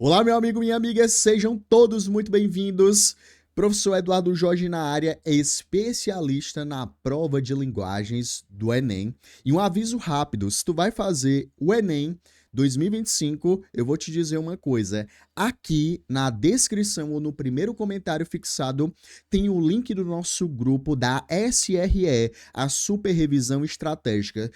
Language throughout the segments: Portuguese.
Olá, meu amigo, minha amiga, sejam todos muito bem-vindos. Professor Eduardo Jorge na área, especialista na prova de linguagens do Enem. E um aviso rápido, se tu vai fazer o Enem 2025, eu vou te dizer uma coisa. Aqui na descrição ou no primeiro comentário fixado tem o link do nosso grupo da SRE, a Super Revisão Estratégica.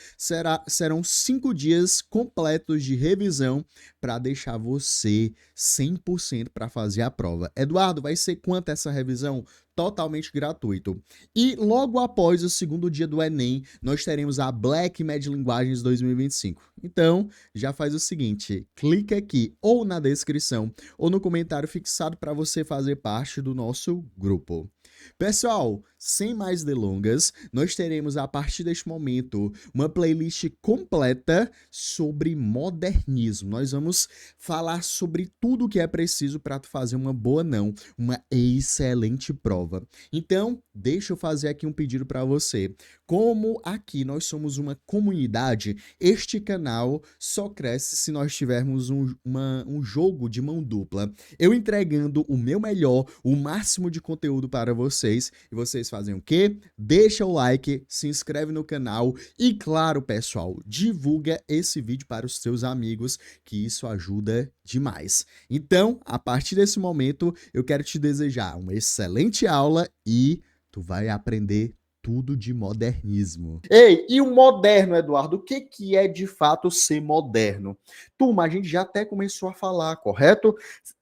Serão 5 dias completos de revisão para deixar você 100% para fazer a prova. Eduardo, vai ser quanto essa revisão? Totalmente gratuito. E logo após o segundo dia do Enem, nós teremos a Black Med Linguagens 2025. Então, já faz o seguinte, clica aqui ou na descrição ou no comentário fixado para você fazer parte do nosso grupo. Pessoal, sem mais delongas, nós teremos a partir deste momento uma playlist completa sobre modernismo. Nós vamos falar sobre tudo o que é preciso para tu fazer uma boa não, uma excelente prova. Então, deixa eu fazer aqui um pedido para você. Como aqui nós somos uma comunidade, este canal só cresce se nós tivermos um jogo de mão dupla. Eu entregando o meu melhor, o máximo de conteúdo para vocês. E vocês fazem o quê? Deixa o like, se inscreve no canal e, claro, pessoal, divulga esse vídeo para os seus amigos, que isso ajuda demais. Então, a partir desse momento, eu quero te desejar uma excelente aula e tu vai aprender tudo de modernismo. Ei, e o moderno, Eduardo? O que é de fato ser moderno? Turma, a gente já até começou a falar, correto?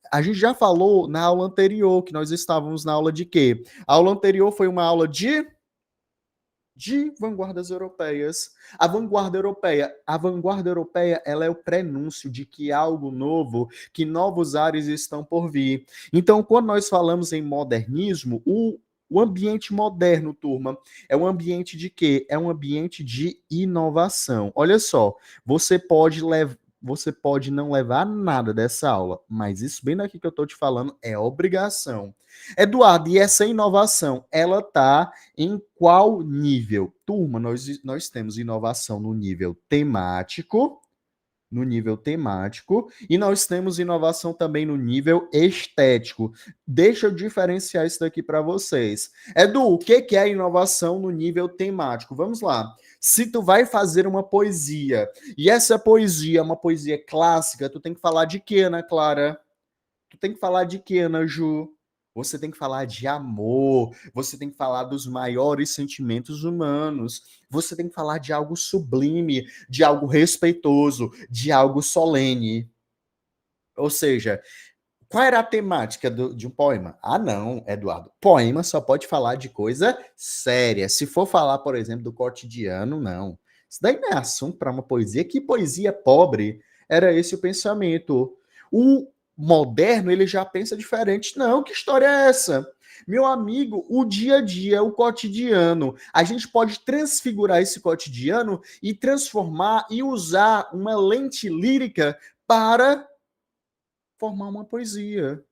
A gente já falou na aula anterior, que nós estávamos na aula de quê? A aula anterior foi uma aula de vanguardas europeias. A vanguarda europeia, ela é o prenúncio de que algo novo, que novos ares estão por vir. Então, quando nós falamos em modernismo, o ambiente moderno, turma, é um ambiente de quê? É um ambiente de inovação. Olha só, você pode não levar nada dessa aula, mas isso bem daqui que eu estou te falando é obrigação. Eduardo, e essa inovação, ela está em qual nível? Turma, nós temos inovação no nível temático, e nós temos inovação também no nível estético. Deixa eu diferenciar isso daqui para vocês. Edu, o que é inovação no nível temático? Vamos lá. Se tu vai fazer uma poesia, e essa poesia é uma poesia clássica, tu tem que falar de quê, Ana Clara? Tu tem que falar de quê, Ana Ju? Você tem que falar de amor, você tem que falar dos maiores sentimentos humanos, você tem que falar de algo sublime, de algo respeitoso, de algo solene. Ou seja, qual era a temática de um poema? Ah, não, Eduardo. Poema só pode falar de coisa séria. Se for falar, por exemplo, do cotidiano, não. Isso daí não é assunto para uma poesia. Que poesia pobre? Era esse o pensamento. O moderno, ele já pensa diferente. Não, que história é essa? Meu amigo, o dia a dia, o cotidiano, a gente pode transfigurar esse cotidiano e transformar e usar uma lente lírica para formar uma poesia.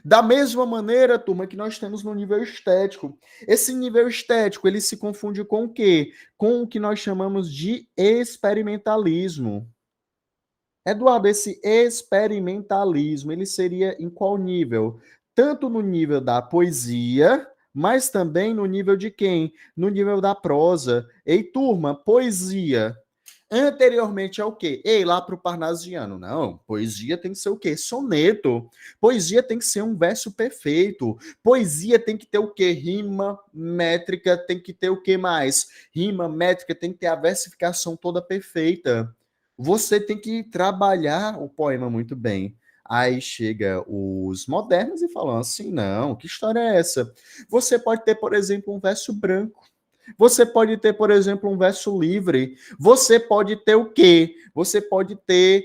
Da mesma maneira, turma, que nós temos no nível estético. Esse nível estético, ele se confunde com o quê? Com o que nós chamamos de experimentalismo. Eduardo, esse experimentalismo, ele seria em qual nível? Tanto no nível da poesia, mas também no nível de quem? No nível da prosa. Ei, turma, poesia anteriormente ao quê? Ei, lá para o parnasiano. Não, poesia tem que ser o quê? Soneto. Poesia tem que ser um verso perfeito. Poesia tem que ter o quê? Rima, métrica, tem que ter o quê mais? Rima, métrica, tem que ter a versificação toda perfeita. Você tem que trabalhar o poema muito bem. Aí chega os modernos e falam assim: não, que história é essa? Você pode ter, por exemplo, um verso branco. Você pode ter, por exemplo, um verso livre. Você pode ter o quê? Você pode ter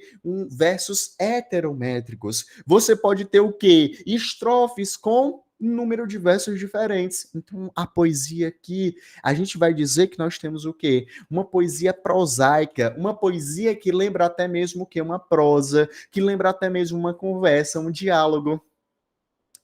versos heterométricos. Você pode ter o quê? Estrofes com um número de versos diferentes. Então, a poesia aqui, a gente vai dizer que nós temos o quê? Uma poesia prosaica, uma poesia que lembra até mesmo o quê? Uma prosa, que lembra até mesmo uma conversa, um diálogo.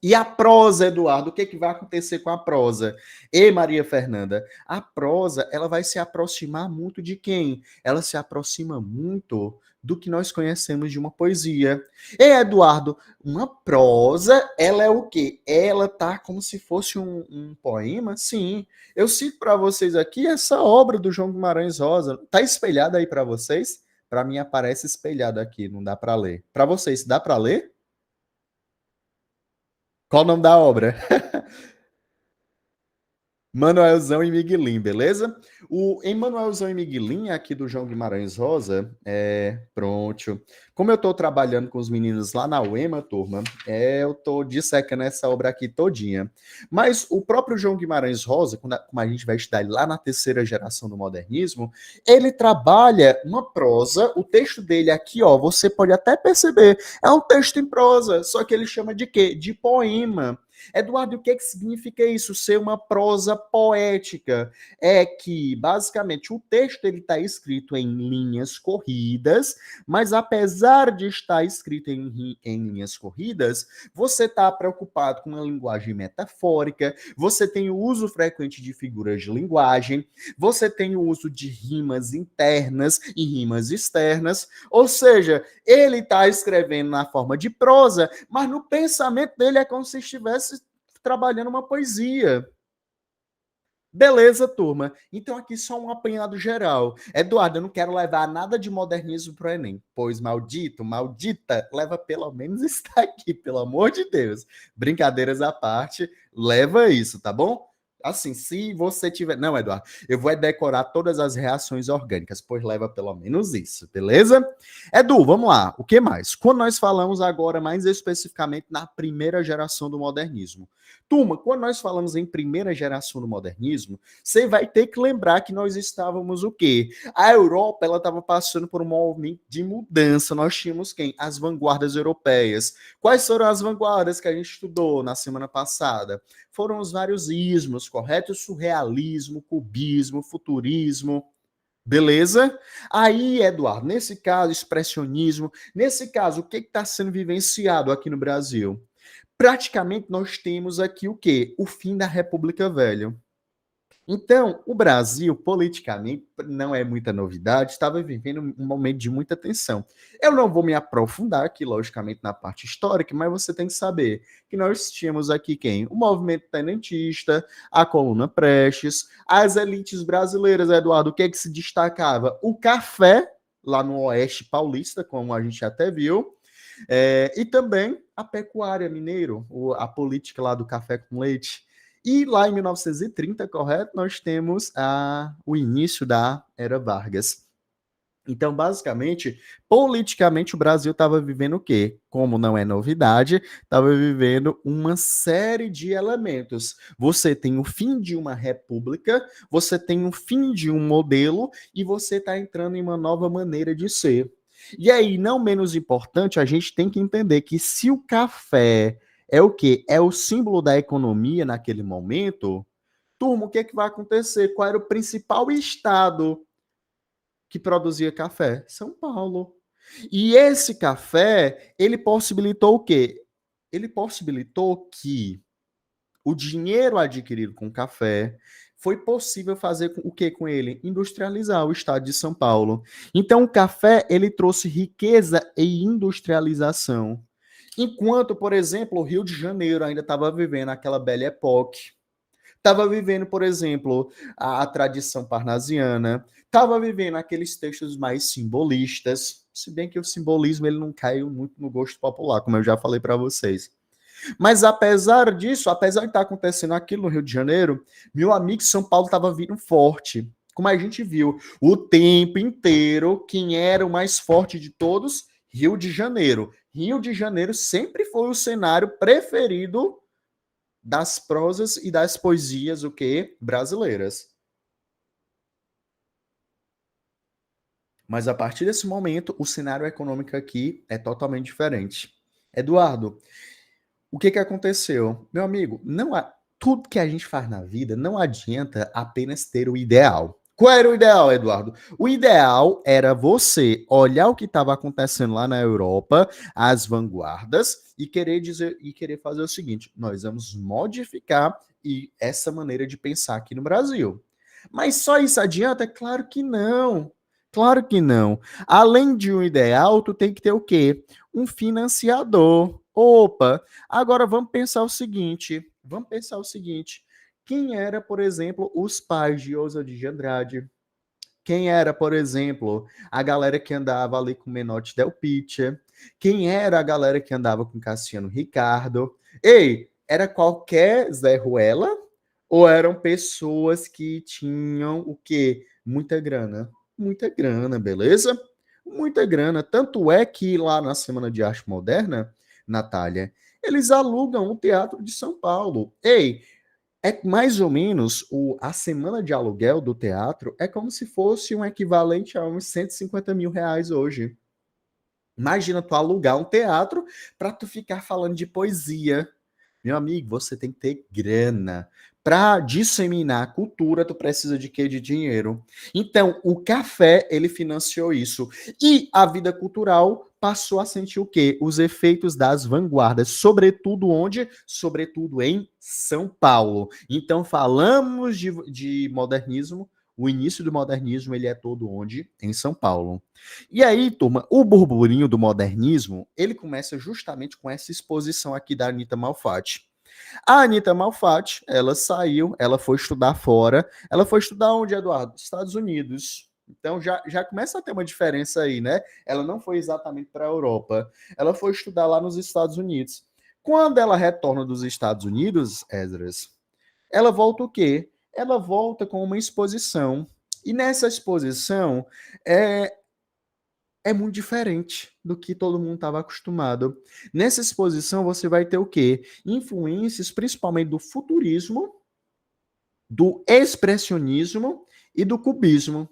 E a prosa, Eduardo, o que, que vai acontecer com a prosa? E Maria Fernanda, a prosa, ela vai se aproximar muito de quem? Ela se aproxima muito do que nós conhecemos de uma poesia. E Eduardo, uma prosa, ela é o quê? Ela tá como se fosse um poema? Sim. Eu cito para vocês aqui essa obra do João Guimarães Rosa. Tá espelhada aí para vocês? Para mim aparece espelhado aqui, não dá para ler. Para vocês, dá para ler? Qual o nome da obra? Manuelzão e Miguelim, beleza? O Emanuelzão e Miguelim, aqui do João Guimarães Rosa, pronto. Como eu tô trabalhando com os meninos lá na UEMA, turma, eu tô dissecando essa obra aqui todinha. Mas o próprio João Guimarães Rosa, como a gente vai estudar ele lá na terceira geração do modernismo, ele trabalha uma prosa, o texto dele aqui, ó, você pode até perceber, é um texto em prosa, só que ele chama de quê? De poema. Eduardo, o que, que significa isso? Ser uma prosa poética? É que, basicamente, o texto ele está escrito em linhas corridas, mas apesar de estar escrito em linhas corridas, você está preocupado com uma linguagem metafórica, você tem o uso frequente de figuras de linguagem, você tem o uso de rimas internas e rimas externas, ou seja, ele está escrevendo na forma de prosa, mas no pensamento dele é como se estivesse trabalhando uma poesia. Beleza, turma. Então aqui só um apanhado geral. Eduardo, eu não quero levar nada de modernismo para o Enem, pois maldito, maldita, leva pelo menos está aqui, pelo amor de Deus. Brincadeiras à parte, leva isso, tá bom? Assim, se você tiver. Não, Eduardo, eu vou decorar todas as reações orgânicas, pois leva pelo menos isso, beleza? Edu, vamos lá. O que mais? Quando nós falamos agora mais especificamente na primeira geração do modernismo. Turma, quando nós falamos em primeira geração do modernismo, você vai ter que lembrar que nós estávamos o quê? A Europa, ela estava passando por um movimento de mudança. Nós tínhamos quem? As vanguardas europeias. Quais foram as vanguardas que a gente estudou na semana passada? Foram os vários ismos, correto? Surrealismo, cubismo, futurismo. Beleza? Aí, Eduardo, nesse caso, expressionismo, nesse caso, o que está sendo vivenciado aqui no Brasil? Praticamente nós temos aqui o quê? O fim da República Velha. Então, o Brasil, politicamente, não é muita novidade, estava vivendo um momento de muita tensão. Eu não vou me aprofundar aqui, logicamente, na parte histórica, mas você tem que saber que nós tínhamos aqui quem? O movimento tenentista, a coluna Prestes, as elites brasileiras, Eduardo, o que é que se destacava? O café, lá no Oeste Paulista, como a gente até viu, e também a pecuária mineiro, a política lá do café com leite. E lá em 1930, correto, nós temos o início da Era Vargas. Então, basicamente, politicamente, o Brasil estava vivendo o quê? Como não é novidade, estava vivendo uma série de elementos. Você tem o fim de uma república, você tem o fim de um modelo e você está entrando em uma nova maneira de ser. E aí, não menos importante, a gente tem que entender que se o café é o quê? É o símbolo da economia naquele momento, turma, o que, é que vai acontecer? Qual era o principal estado que produzia café? São Paulo. E esse café, ele possibilitou o quê? Ele possibilitou que o dinheiro adquirido com café foi possível fazer o que com ele? Industrializar o estado de São Paulo. Então, o café, ele trouxe riqueza e industrialização. Enquanto, por exemplo, o Rio de Janeiro ainda estava vivendo aquela belle époque, estava vivendo, por exemplo, a tradição parnasiana, estava vivendo aqueles textos mais simbolistas, se bem que o simbolismo ele não caiu muito no gosto popular, como eu já falei para vocês. Mas apesar disso, apesar de estar acontecendo aquilo no Rio de Janeiro, meu amigo, São Paulo estava vindo forte. Como a gente viu, o tempo inteiro, quem era o mais forte de todos? Rio de Janeiro. Rio de Janeiro sempre foi o cenário preferido das prosas e das poesias o quê? Brasileiras. Mas a partir desse momento, o cenário econômico aqui é totalmente diferente. Eduardo, o que que aconteceu? Meu amigo, não há, tudo que a gente faz na vida não adianta apenas ter o ideal. Qual era o ideal, Eduardo? O ideal era você olhar o que estava acontecendo lá na Europa, as vanguardas, e querer dizer e querer fazer o seguinte: nós vamos modificar essa maneira de pensar aqui no Brasil. Mas só isso adianta? Claro que não. Claro que não. Além de um ideal, tu tem que ter o quê? Um financiador. Opa, agora vamos pensar o seguinte. Vamos pensar o seguinte. Quem era, por exemplo, os pais de Oswald de Andrade? Quem era, por exemplo, a galera que andava ali com Menotti Del Pice? Quem era a galera que andava com Cassiano Ricardo? Ei, era qualquer Zé Ruela? Ou eram pessoas que tinham o quê? Muita grana. Muita grana, beleza? Muita grana. Tanto é que lá na Semana de Arte Moderna, Natália, eles alugam o Teatro de São Paulo. Ei, é mais ou menos a semana de aluguel do teatro é como se fosse um equivalente a uns 150 mil reais hoje. Imagina tu alugar um teatro para tu ficar falando de poesia. Meu amigo, você tem que ter grana. Para disseminar a cultura, tu precisa de quê? De dinheiro. Então, o café, ele financiou isso. E a vida cultural passou a sentir o quê? Os efeitos das vanguardas, sobretudo onde? Sobretudo em São Paulo. Então, falamos de modernismo, o início do modernismo, ele é todo onde? Em São Paulo. E aí, turma, o burburinho do modernismo, ele começa justamente com essa exposição aqui da Anitta Malfatti. A Anitta Malfatti, ela saiu, ela foi estudar fora. Ela foi estudar onde, Eduardo? Estados Unidos. Então já começa a ter uma diferença aí, né? Ela não foi exatamente para a Europa. Ela foi estudar lá nos Estados Unidos. Quando ela retorna dos Estados Unidos, Esdras, ela volta o quê? Ela volta com uma exposição. E nessa exposição, é, é muito diferente do que todo mundo estava acostumado. Nessa exposição, você vai ter o quê? Influências principalmente do futurismo, do expressionismo e do cubismo.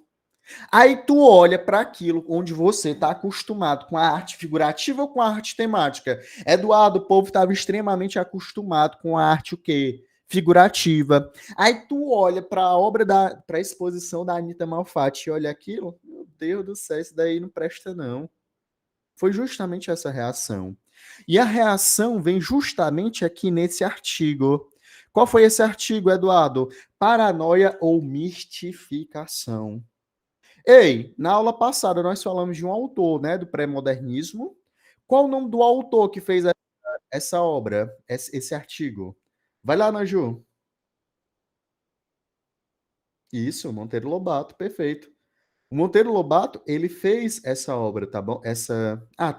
Aí tu olha para aquilo onde você está acostumado com a arte figurativa ou com a arte temática. Eduardo, o povo estava extremamente acostumado com a arte o quê? Figurativa. Aí tu olha para a obra para a exposição da Anitta Malfatti e olha aquilo, meu Deus do céu, isso daí não presta não. Foi justamente essa reação. E a reação vem justamente aqui nesse artigo. Qual foi esse artigo, Eduardo? Paranoia ou mistificação. Ei, na aula passada nós falamos de um autor, né, do pré-modernismo. Qual o nome do autor que fez essa obra, esse artigo? Vai lá, Naju. Isso, Monteiro Lobato, perfeito. O Monteiro Lobato, ele fez essa obra, tá bom?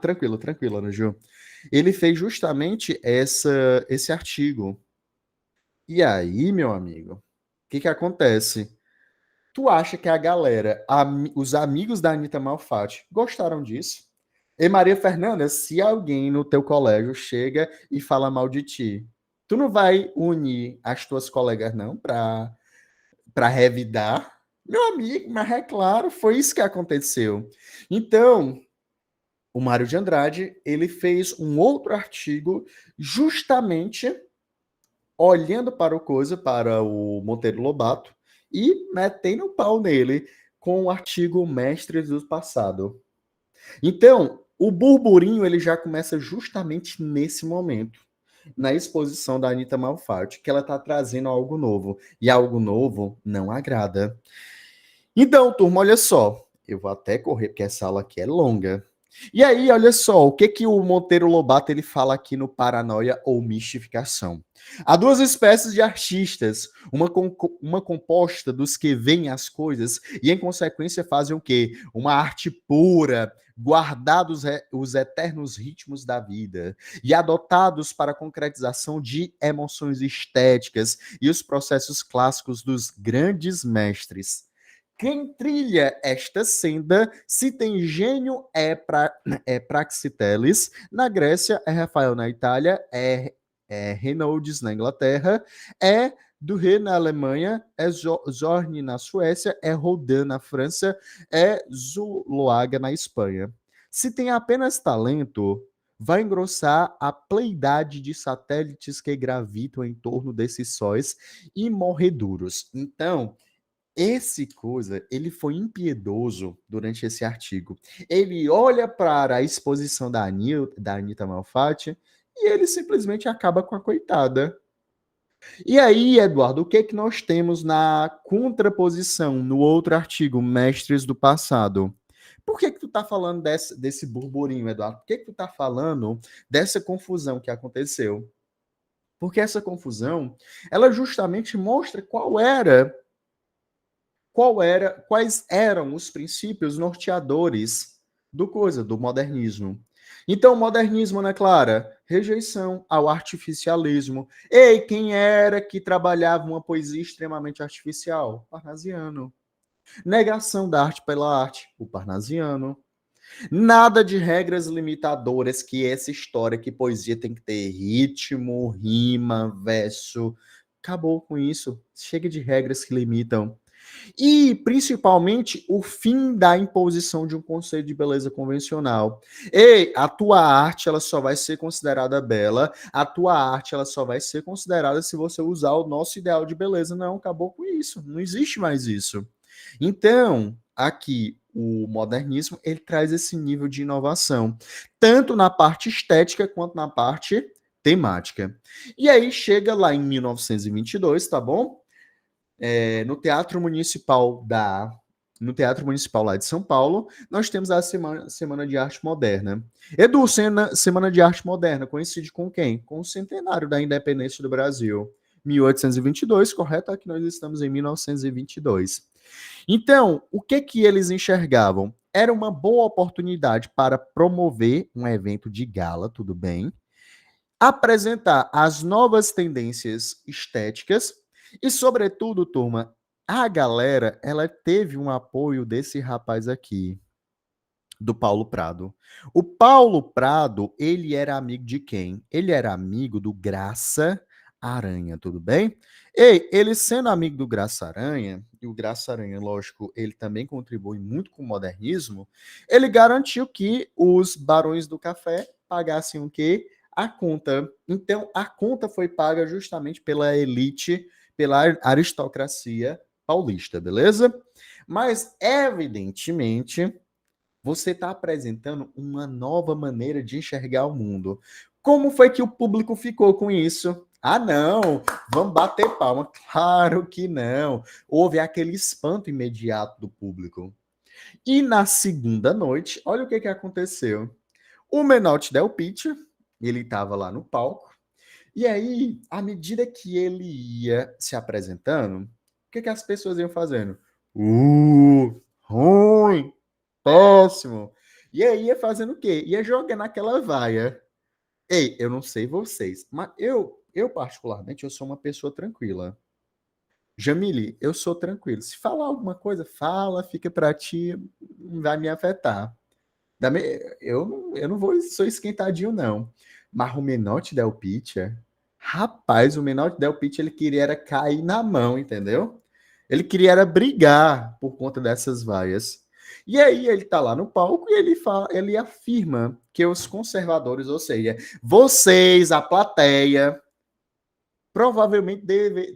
Tranquilo, tranquilo, Naju. Ele fez justamente esse artigo. E aí, meu amigo, o que que acontece? Tu acha que a galera, os amigos da Anitta Malfatti, gostaram disso? E Maria Fernanda, se alguém no teu colégio chega e fala mal de ti, tu não vai unir as tuas colegas, não, para revidar? Meu amigo, mas é claro, foi isso que aconteceu. Então, o Mário de Andrade, ele fez um outro artigo justamente olhando para o coisa, para o Monteiro Lobato, e metendo o pau nele com o artigo Mestres do Passado. Então, o burburinho ele já começa justamente nesse momento, na exposição da Anitta Malfatti, que ela está trazendo algo novo, e algo novo não agrada. Então, turma, olha só, eu vou até correr porque essa aula aqui é longa. E aí, olha só, o que que o Monteiro Lobato ele fala aqui no Paranoia ou Mistificação? Há duas espécies de artistas, uma composta dos que veem as coisas e, em consequência, fazem o quê? Uma arte pura, guardados os eternos ritmos da vida e adotados para a concretização de emoções estéticas e os processos clássicos dos grandes mestres. Quem trilha esta senda, se tem gênio, é Praxiteles, na Grécia, é Rafael na Itália, é Reynolds na Inglaterra, é Durer na Alemanha, é Zorni na Suécia, é Rodin na França, é Zuloaga na Espanha. Se tem apenas talento, vai engrossar a pleidade de satélites que gravitam em torno desses sóis e morreduros. Então, Esse coisa, ele foi impiedoso durante esse artigo. Ele olha para a exposição da Anitta Malfatti e ele simplesmente acaba com a coitada. E aí, Eduardo, o que é que nós temos na contraposição, no outro artigo, Mestres do Passado? Por que que tu tá falando desse burburinho, Eduardo? Por que que tu tá falando dessa confusão que aconteceu? Porque essa confusão, ela justamente mostra quais eram os princípios norteadores do modernismo. Então, o modernismo, né, Clara? Rejeição ao artificialismo. Ei, quem era que trabalhava uma poesia extremamente artificial? Parnasiano. Negação da arte pela arte, o parnasiano. Nada de regras limitadoras, que essa história que poesia tem que ter ritmo, rima, verso. Acabou com isso. Chega de regras que limitam. E, principalmente, o fim da imposição de um conceito de beleza convencional. Ei, a tua arte ela só vai ser considerada bela, a tua arte ela só vai ser considerada se você usar o nosso ideal de beleza. Não, acabou com isso. Não existe mais isso. Então, aqui, o modernismo, ele traz esse nível de inovação, tanto na parte estética quanto na parte temática. E aí chega lá em 1922, tá bom? No Teatro Municipal lá de São Paulo, nós temos a Semana de Arte Moderna. Edu, Semana de Arte Moderna coincide com quem? Com o centenário da independência do Brasil. 1822, correto? Aqui nós estamos em 1922. Então, o que que eles enxergavam? Era uma boa oportunidade para promover um evento de gala, tudo bem, apresentar as novas tendências estéticas e, sobretudo, turma, a galera, ela teve um apoio desse rapaz aqui, do Paulo Prado. O Paulo Prado, ele era amigo de quem? Ele era amigo do Graça Aranha, tudo bem? Ei, ele sendo amigo do Graça Aranha, e o Graça Aranha, lógico, ele também contribui muito com o modernismo, ele garantiu que os barões do café pagassem o quê? A conta. Então, a conta foi paga justamente pela elite, pela aristocracia paulista, beleza? Mas, evidentemente, você está apresentando uma nova maneira de enxergar o mundo. Como foi que o público ficou com isso? Ah, não, vamos bater palma. Claro que não. Houve aquele espanto imediato do público. E na segunda noite, olha o que, que aconteceu. O Menotti Del Pitta, ele estava lá no palco, e aí, à medida que ele ia se apresentando, o que, que as pessoas iam fazendo? Ruim, péssimo. E aí ia fazendo o quê? Ia jogando aquela vaia. Ei, eu não sei vocês, mas eu particularmente, eu sou uma pessoa tranquila. Jamile, eu sou tranquilo. Se falar alguma coisa, fala, fica pra ti, não vai me afetar. Eu não vou, sou esquentadinho, não. Mas o Menotti Del Pitta, rapaz, o Menotti Del Pitta, ele queria era cair na mão, entendeu? Ele queria era brigar por conta dessas vaias. E aí ele tá lá no palco e ele afirma que os conservadores, ou seja, vocês, a plateia, provavelmente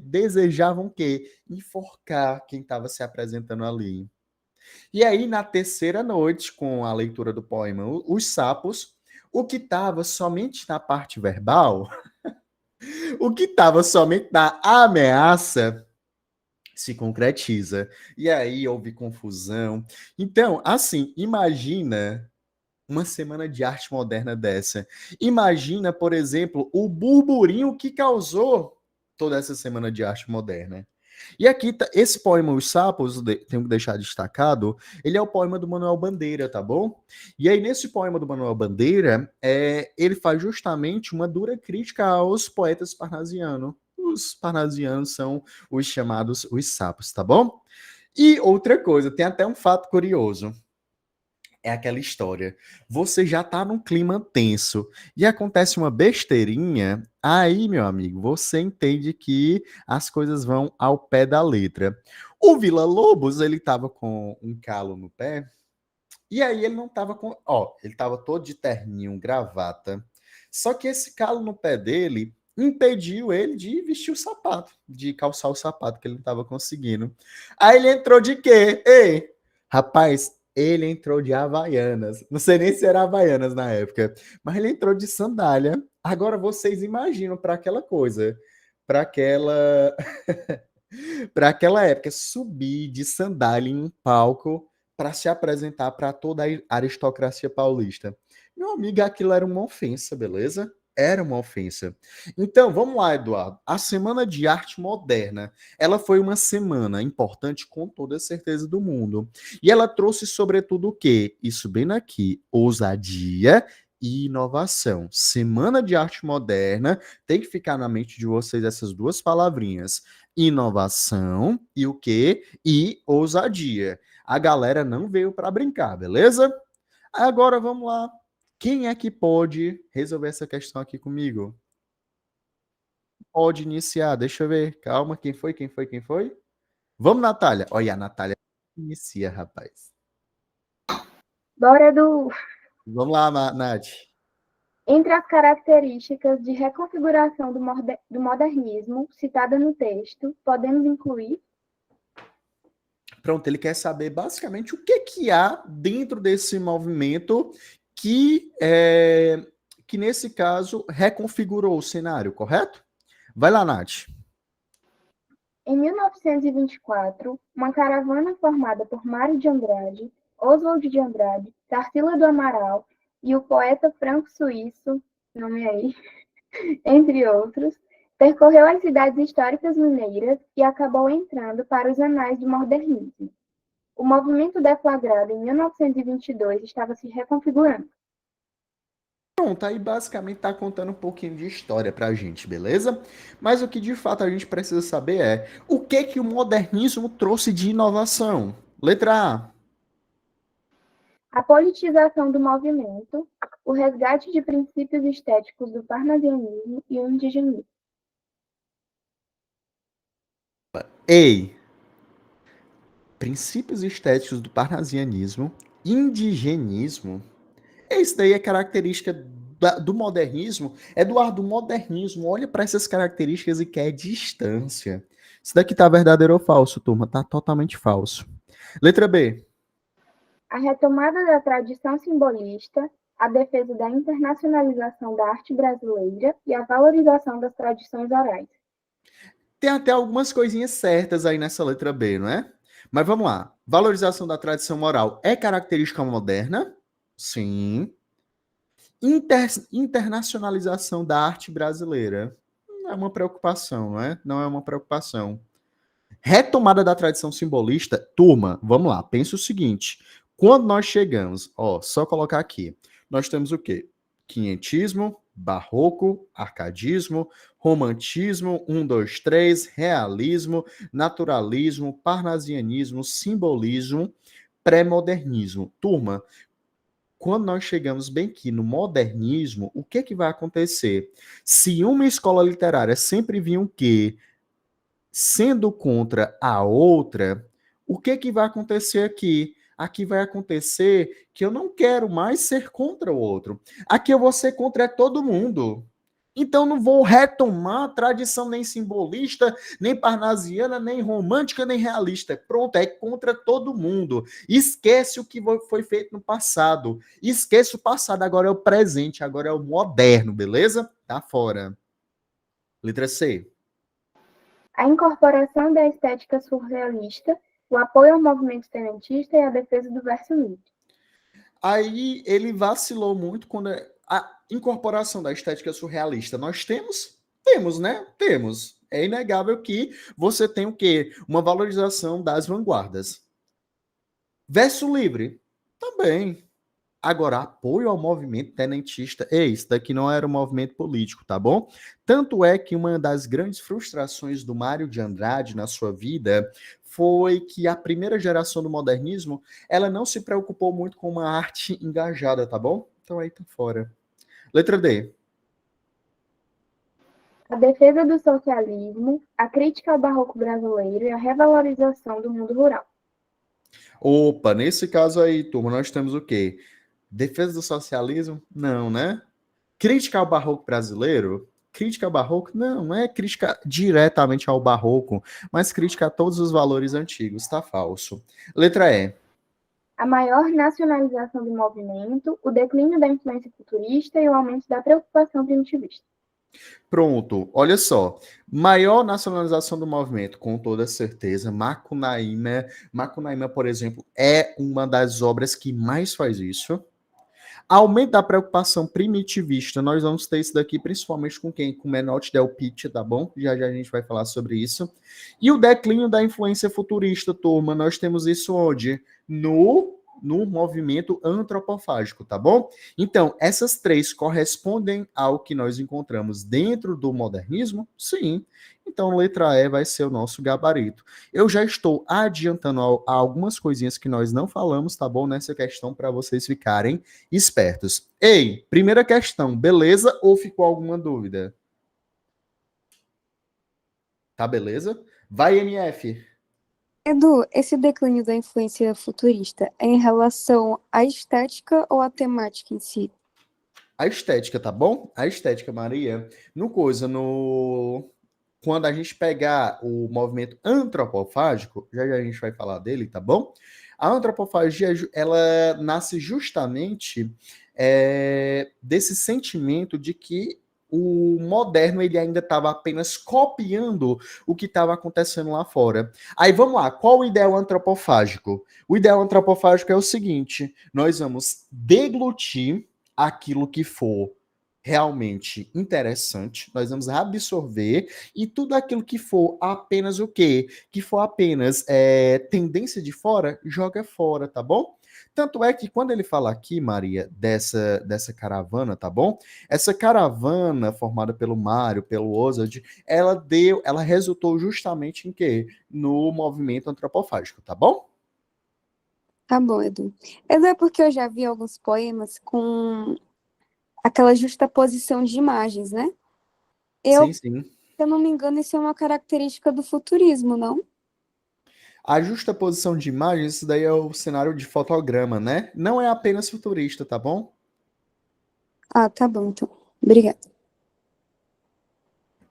desejavam o quê? Enforcar quem estava se apresentando ali. E aí, na terceira noite, com a leitura do poema Os Sapos, o que estava somente na parte verbal, o que estava somente na ameaça, se concretiza. E aí houve confusão. Então, assim, imagina uma semana de arte moderna dessa. Imagina, por exemplo, o burburinho que causou toda essa semana de arte moderna. E aqui, esse poema Os Sapos, tenho que deixar destacado, ele é o poema do Manuel Bandeira, tá bom? E aí, nesse poema do Manuel Bandeira, ele faz justamente uma dura crítica aos poetas parnasianos. Os parnasianos são os chamados os sapos, tá bom? E outra coisa, tem até um fato curioso. É aquela história. Você já tá num clima tenso e acontece uma besteirinha, aí, meu amigo, você entende que as coisas vão ao pé da letra. O Villa-Lobos, ele tava com um calo no pé, e aí ele não tava ele tava todo de terninho, gravata. Só que esse calo no pé dele impediu ele de vestir o sapato, de calçar o sapato que ele não estava conseguindo. Aí ele entrou de quê? Ei, rapaz, ele entrou de Havaianas. Não sei nem se era Havaianas na época, mas ele entrou de sandália. Agora vocês imaginam para aquela coisa, para aquela para aquela época subir de sandália em um palco para se apresentar para toda a aristocracia paulista. Meu amigo, aquilo era uma ofensa, beleza? Era uma ofensa. Então, vamos lá, Eduardo. A Semana de Arte Moderna, ela foi uma semana importante com toda a certeza do mundo. E ela trouxe, sobretudo, o quê? Isso bem aqui, ousadia e inovação. Semana de Arte Moderna, tem que ficar na mente de vocês essas duas palavrinhas. Inovação e o quê? E ousadia. A galera não veio para brincar, beleza? Agora vamos lá. Quem é que pode resolver essa questão aqui comigo? Pode iniciar, deixa eu ver. Calma, quem foi? Quem foi? Quem foi? Vamos, Natália. Olha, a Natália inicia, rapaz. Bora do. Vamos lá, Nath. Entre as características de reconfiguração do modernismo citada no texto, podemos incluir Pronto, ele quer saber basicamente o que que há dentro desse movimento que nesse caso reconfigurou o cenário, correto? Vai lá, Nath. Em 1924, uma caravana formada por Mário de Andrade, Oswald de Andrade, Tarsila do Amaral e o poeta franco-suíço, nome aí, entre outros, percorreu as cidades históricas mineiras e acabou entrando para os anais do modernismo. O movimento deflagrado em 1922 estava se reconfigurando. Pronto, aí basicamente tá contando um pouquinho de história pra gente, beleza? Mas o que de fato a gente precisa saber é o que o modernismo trouxe de inovação? Letra A. A politização do movimento, o resgate de princípios estéticos do parnasianismo e o indigenismo. Ei, princípios estéticos do parnasianismo, indigenismo. Isso daí é característica do modernismo. Eduardo, o modernismo olha para essas características e quer distância. Isso daqui tá verdadeiro ou falso, turma? Tá totalmente falso. Letra B. A retomada da tradição simbolista, a defesa da internacionalização da arte brasileira e a valorização das tradições orais. Tem até algumas coisinhas certas aí nessa letra B, não é? Mas vamos lá. Valorização da tradição moral é característica moderna? Sim. Internacionalização da arte brasileira. Não é uma preocupação, não é? Não é uma preocupação. Retomada da tradição simbolista. Turma, vamos lá. Pensa o seguinte. Quando nós chegamos, ó, só colocar aqui. Nós temos o quê? Quinhentismo, barroco, arcadismo, romantismo, 2, 3, realismo, naturalismo, parnasianismo, simbolismo, pré-modernismo. Turma, quando nós chegamos bem aqui no modernismo, o que que vai acontecer? Se uma escola literária sempre vinha o quê? Sendo contra a outra, o que que vai acontecer aqui? Aqui vai acontecer que eu não quero mais ser contra o outro. Aqui eu vou ser contra todo mundo. Então não vou retomar a tradição nem simbolista, nem parnasiana, nem romântica, nem realista. Pronto, é contra todo mundo. Esquece o que foi feito no passado. Esquece o passado, agora é o presente, agora é o moderno, beleza? Tá fora. Letra C. A incorporação da estética surrealista, o apoio ao movimento tenentista e a defesa do verso livre. Aí ele vacilou muito quando a incorporação da estética surrealista. Nós temos? Temos, né? Temos. É inegável que você tem o quê? Uma valorização das vanguardas. Verso livre? Também. Agora, apoio ao movimento tenentista. Ei, isso daqui não era um movimento político, tá bom? Tanto é que uma das grandes frustrações do Mário de Andrade na sua vida foi que a primeira geração do modernismo, ela não se preocupou muito com uma arte engajada, tá bom? Então aí tá fora. Letra D. A defesa do socialismo, a crítica ao barroco brasileiro e a revalorização do mundo rural. Opa, nesse caso aí, turma, nós temos o quê? Defesa do socialismo? Não, né? Crítica ao barroco brasileiro? crítica ao barroco? Não, não é crítica diretamente ao barroco, mas crítica a todos os valores antigos. Tá falso. Letra E. A maior nacionalização do movimento, o declínio da influência futurista e o aumento da preocupação primitivista. Pronto, olha só. Maior nacionalização do movimento, com toda certeza. Macunaíma. Macunaíma, por exemplo, é uma das obras que mais faz isso. Aumento da preocupação primitivista, nós vamos ter isso daqui principalmente com quem? Com Menotti Del Pitte, tá bom? Já já a gente vai falar sobre isso. E o declínio da influência futurista, turma, nós temos isso onde? No movimento antropofágico, tá bom? Então, essas três correspondem ao que nós encontramos dentro do modernismo? Sim. Então, letra E vai ser o nosso gabarito. Eu já estou adiantando algumas coisinhas que nós não falamos, tá bom? Nessa questão, para vocês ficarem espertos. Ei, primeira questão, beleza ou ficou alguma dúvida? Tá beleza? Vai, MF. Edu, esse declínio da influência futurista é em relação à estética ou à temática em si? A estética, tá bom? A estética, Maria. No coisa, no quando a gente pegar o movimento antropofágico, já já a gente vai falar dele, tá bom? A antropofagia, ela nasce justamente desse sentimento de que o moderno ele ainda estava apenas copiando o que estava acontecendo lá fora. Aí vamos lá, qual o ideal antropofágico? O ideal antropofágico é o seguinte: nós vamos deglutir aquilo que for realmente interessante, nós vamos absorver e tudo aquilo que for apenas o quê? Que for apenas tendência de fora, joga fora, tá bom? Tanto é que quando ele fala aqui, Maria, dessa caravana, tá bom? Essa caravana formada pelo Mário, pelo Ozard, ela resultou justamente em quê? No movimento antropofágico, tá bom? Tá bom, Edu. Edu, é porque eu já vi alguns poemas com aquela justaposição de imagens, né? Sim, Se sim. eu não me engano, isso é uma característica do futurismo, não? A justaposição de imagens, isso daí é o cenário de fotograma, né? Não é apenas futurista, tá bom? Ah, tá bom, então. Obrigada.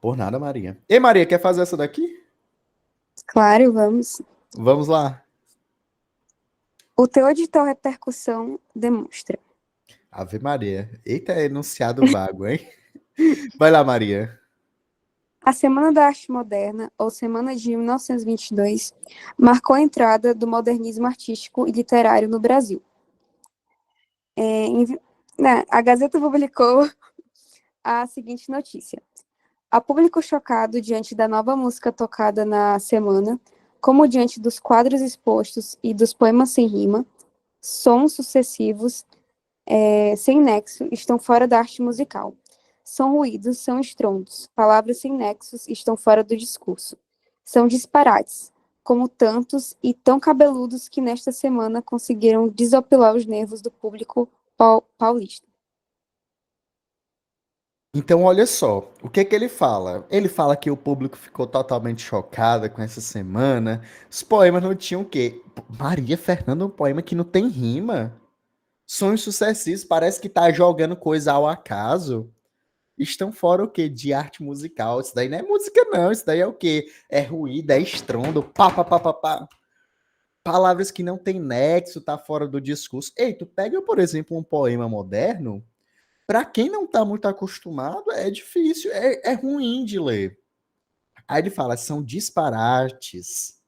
Por nada, Maria. E Maria, quer fazer essa daqui? Claro, vamos. Vamos lá. O teor de tal repercussão demonstra. Ave Maria. Eita, enunciado vago, hein? Vai lá, Maria. A Semana da Arte Moderna, ou Semana de 1922, marcou a entrada do modernismo artístico e literário no Brasil. A Gazeta publicou a seguinte notícia. Há público chocado diante da nova música tocada na semana, como diante dos quadros expostos e dos poemas sem rima, sons sucessivos, sem nexo, estão fora da arte musical. São ruídos, são estrondos, palavras sem nexos estão fora do discurso. São disparates, como tantos e tão cabeludos que nesta semana conseguiram desopilar os nervos do público paulista. Então, olha só, o que que ele fala? Ele fala que o público ficou totalmente chocado com essa semana. Os poemas não tinham o quê? Maria Fernanda, um poema que não tem rima. Sonhos sucessivos, parece que tá jogando coisa ao acaso. Estão fora o quê? De arte musical. Isso daí não é música, não. Isso daí é o quê? É ruído, é estrondo, pá, pá, pá, pá, pá. Palavras que não tem nexo, tá fora do discurso. Ei, tu pega, por exemplo, um poema moderno, para quem não tá muito acostumado, é difícil, é ruim de ler. Aí ele fala, são disparates.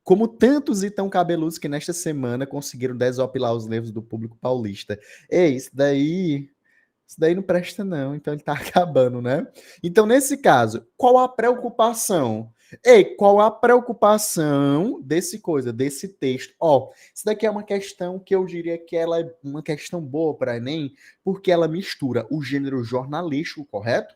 Como tantos e tão cabeludos que nesta semana conseguiram desopilar os nervos do público paulista. Ei, isso daí não presta não, então ele tá acabando, né? Então, nesse caso, qual a preocupação? Ei, qual a preocupação desse texto? Ó, isso daqui é uma questão que eu diria que ela é uma questão boa para Enem, porque ela mistura o gênero jornalístico, correto?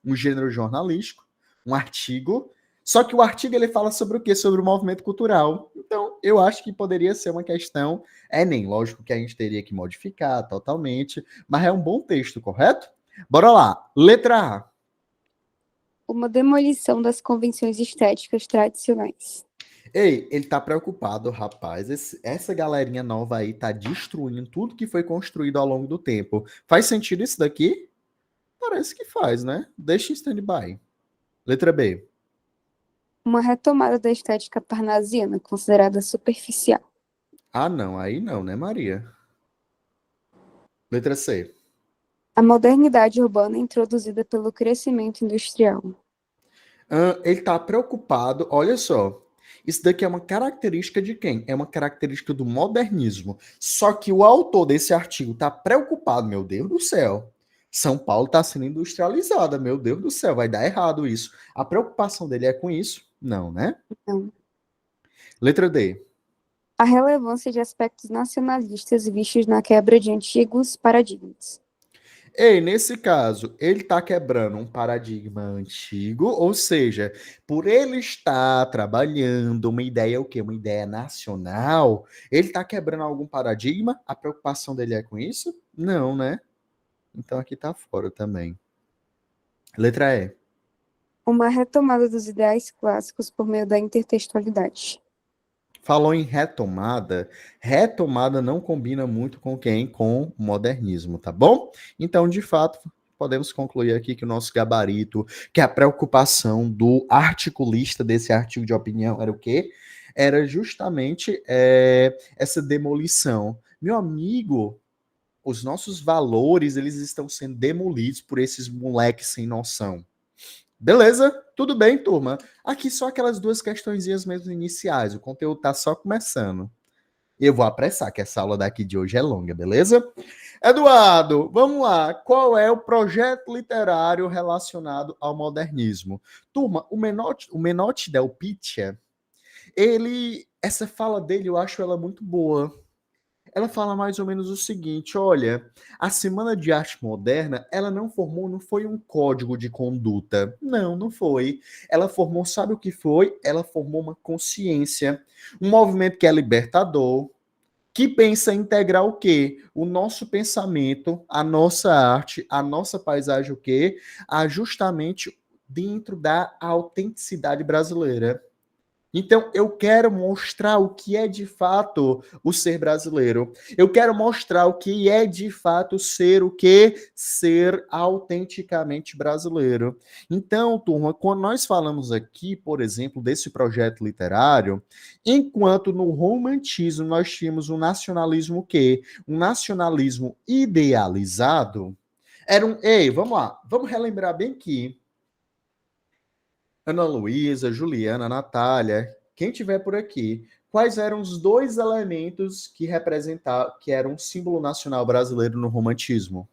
Um gênero jornalístico, um artigo, só que o artigo ele fala sobre o quê? Sobre o movimento cultural. Então, eu acho que poderia ser uma questão Enem. Lógico que a gente teria que modificar totalmente, mas é um bom texto, correto? Bora lá. Letra A. Uma demolição das convenções estéticas tradicionais. Ei, ele tá preocupado, rapaz. Essa galerinha nova aí tá destruindo tudo que foi construído ao longo do tempo. Faz sentido isso daqui? Parece que faz, né? Deixa em stand-by. Letra B. Uma retomada da estética parnasiana, considerada superficial. Ah, não. Aí não, né, Maria? Letra C. A modernidade urbana introduzida pelo crescimento industrial. Ele está preocupado, olha só. Isso daqui é uma característica de quem? É uma característica do modernismo. Só que o autor desse artigo está preocupado, meu Deus do céu. São Paulo está sendo industrializada, meu Deus do céu, vai dar errado isso. A preocupação dele é com isso? Não, né? Não. Letra D. A relevância de aspectos nacionalistas vistos na quebra de antigos paradigmas. Ei, nesse caso, ele está quebrando um paradigma antigo, ou seja, por ele estar trabalhando uma ideia, o quê? Uma ideia nacional, ele está quebrando algum paradigma? A preocupação dele é com isso? Não, né? Então aqui está fora também. Letra E. Uma retomada dos ideais clássicos por meio da intertextualidade. Falou em retomada, retomada não combina muito com quem? Com o modernismo, tá bom? Então, de fato, podemos concluir aqui que o nosso gabarito, que a preocupação do articulista desse artigo de opinião era o quê? Era justamente essa demolição. Meu amigo, os nossos valores, eles estão sendo demolidos por esses moleques sem noção. Beleza? Tudo bem, turma. Aqui só aquelas duas questõezinhas mesmo iniciais. O conteúdo tá só começando. E eu vou apressar, que essa aula daqui de hoje é longa, beleza? Eduardo, vamos lá. Qual é o projeto literário relacionado ao modernismo? Turma, o Menotti Del Pitta, essa fala dele, eu acho ela muito boa. Ela fala mais ou menos o seguinte: olha, a Semana de Arte Moderna, ela não foi um código de conduta. Não, não foi. Ela formou, sabe o que foi? Ela formou uma consciência, um movimento que é libertador, que pensa em integrar o quê? O nosso pensamento, a nossa arte, a nossa paisagem, o quê? Justamente dentro da autenticidade brasileira. Então, eu quero mostrar o que é de fato o ser brasileiro. Eu quero mostrar o que é de fato ser o que? Ser autenticamente brasileiro. Então, turma, quando nós falamos aqui, por exemplo, desse projeto literário, enquanto no romantismo nós tínhamos um nacionalismo o quê? Um nacionalismo idealizado. Ei, vamos lá, vamos relembrar bem aqui. Ana Luísa, Juliana, Natália, quem tiver por aqui, quais eram os dois elementos que representavam, que eram um símbolo nacional brasileiro no romantismo?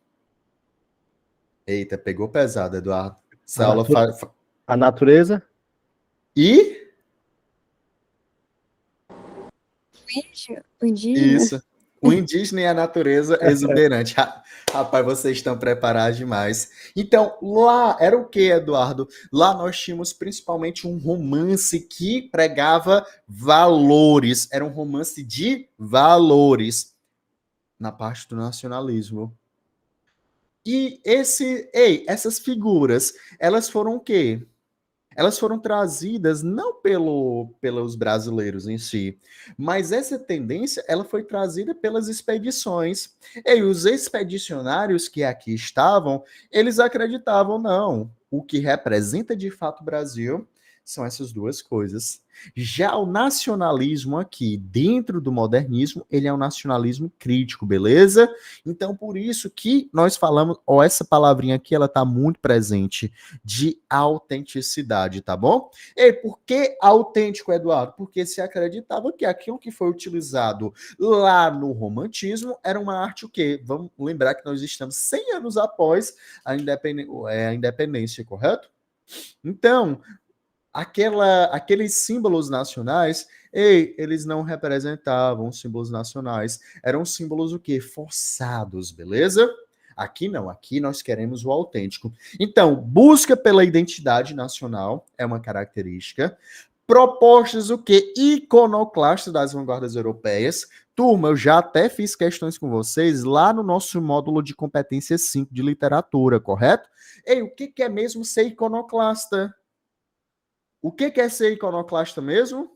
Eita, pegou pesado, Eduardo. A, Essa aula natu- a natureza. E O indígena? isso. O indígena e a natureza exuberante. Rapaz, vocês estão preparados demais. Então, lá era o que, Eduardo? Lá nós tínhamos principalmente um romance que pregava valores. Era um romance de valores na parte do nacionalismo. E essas figuras, elas foram o quê? Elas foram trazidas não pelos brasileiros em si, mas essa tendência ela foi trazida pelas expedições. E os expedicionários que aqui estavam, eles acreditavam, não, o que representa de fato o Brasil são essas duas coisas. Já o nacionalismo aqui, dentro do modernismo, ele é um nacionalismo crítico, beleza? Então, por isso que nós falamos, ó, essa palavrinha aqui, ela está muito presente, de autenticidade, tá bom? E por que autêntico, Eduardo? Porque se acreditava que aquilo que foi utilizado lá no romantismo era uma arte o quê? Vamos lembrar que nós estamos 100 anos após a independência, correto? Então, aqueles símbolos nacionais, eles não representavam símbolos nacionais, eram símbolos o quê? Forçados, beleza? Aqui não, aqui nós queremos o autêntico. Então, busca pela identidade nacional é uma característica. Propostas o quê? Iconoclastas das vanguardas europeias. Turma, eu já até fiz questões com vocês lá no nosso módulo de competência 5 de literatura, correto? Ei, o que é mesmo ser iconoclasta? O que é ser iconoclasta mesmo?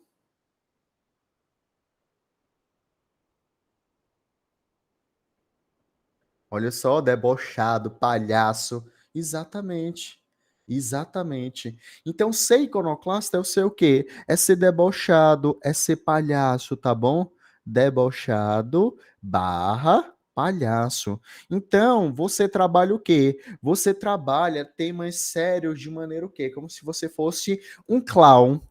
Olha só, debochado, palhaço. Exatamente. Exatamente. Então, ser iconoclasta é o ser o quê? É ser debochado, é ser palhaço, tá bom? Debochado barra palhaço. Então, você trabalha o quê? Você trabalha temas sérios de maneira o quê? Como se você fosse um clown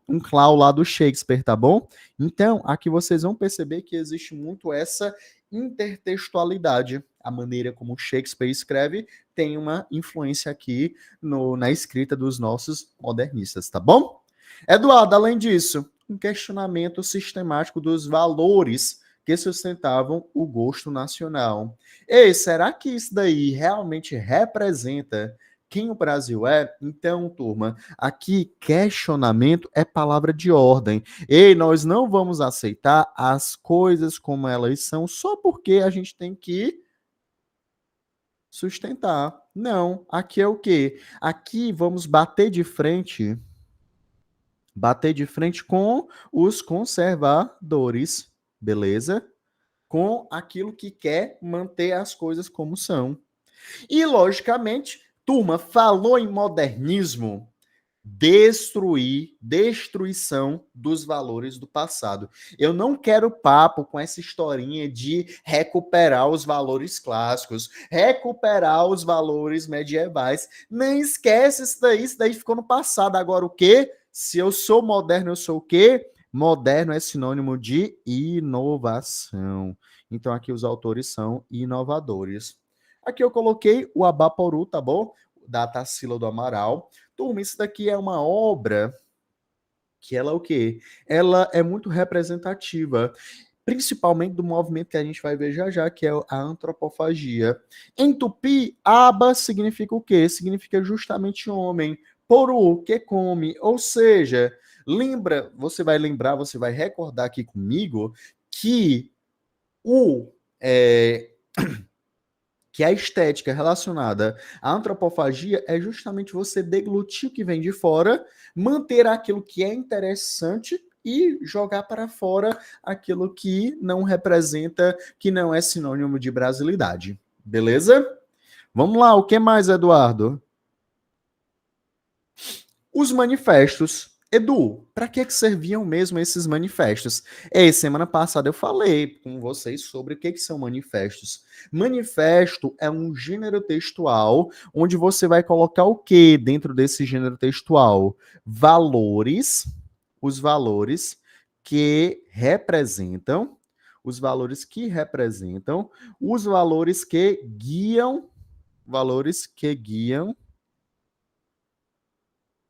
lá do Shakespeare, tá bom? Então, aqui vocês vão perceber que existe muito essa intertextualidade. A maneira como Shakespeare escreve tem uma influência aqui na escrita dos nossos modernistas, tá bom? Eduardo, além disso, um questionamento sistemático dos valores que sustentavam o gosto nacional. Ei, será que isso daí realmente representa quem o Brasil é? Então, turma, aqui questionamento é palavra de ordem. Ei, nós não vamos aceitar as coisas como elas são só porque a gente tem que sustentar. Não, aqui é o quê? Aqui vamos bater de frente com os conservadores, beleza? Com aquilo que quer manter as coisas como são. E, logicamente, turma, falou em modernismo, destruição dos valores do passado. Eu não quero papo com essa historinha de recuperar os valores clássicos, recuperar os valores medievais. Não esquece isso daí ficou no passado. Agora o quê? Se eu sou moderno, eu sou o quê? Moderno é sinônimo de inovação. Então aqui os autores são inovadores. Aqui eu coloquei o Abaporu, tá bom? Da Tarsila do Amaral. Turma, isso daqui é uma obra que ela é o quê? Ela é muito representativa, principalmente do movimento que a gente vai ver já já, que é a antropofagia. Em tupi, aba significa o quê? Significa justamente homem. Poru, que come. Ou seja, você vai lembrar, você vai recordar aqui comigo que o é, que a estética relacionada à antropofagia é justamente você deglutir o que vem de fora, manter aquilo que é interessante e jogar para fora aquilo que não representa, que não é sinônimo de brasilidade. Beleza? Vamos lá, o que mais, Eduardo? Os manifestos. Edu, para que serviam mesmo esses manifestos? Semana passada eu falei com vocês sobre o que são manifestos. Manifesto é um gênero textual onde você vai colocar o que dentro desse gênero textual? Valores, os valores que representam, os valores que representam, os valores que guiam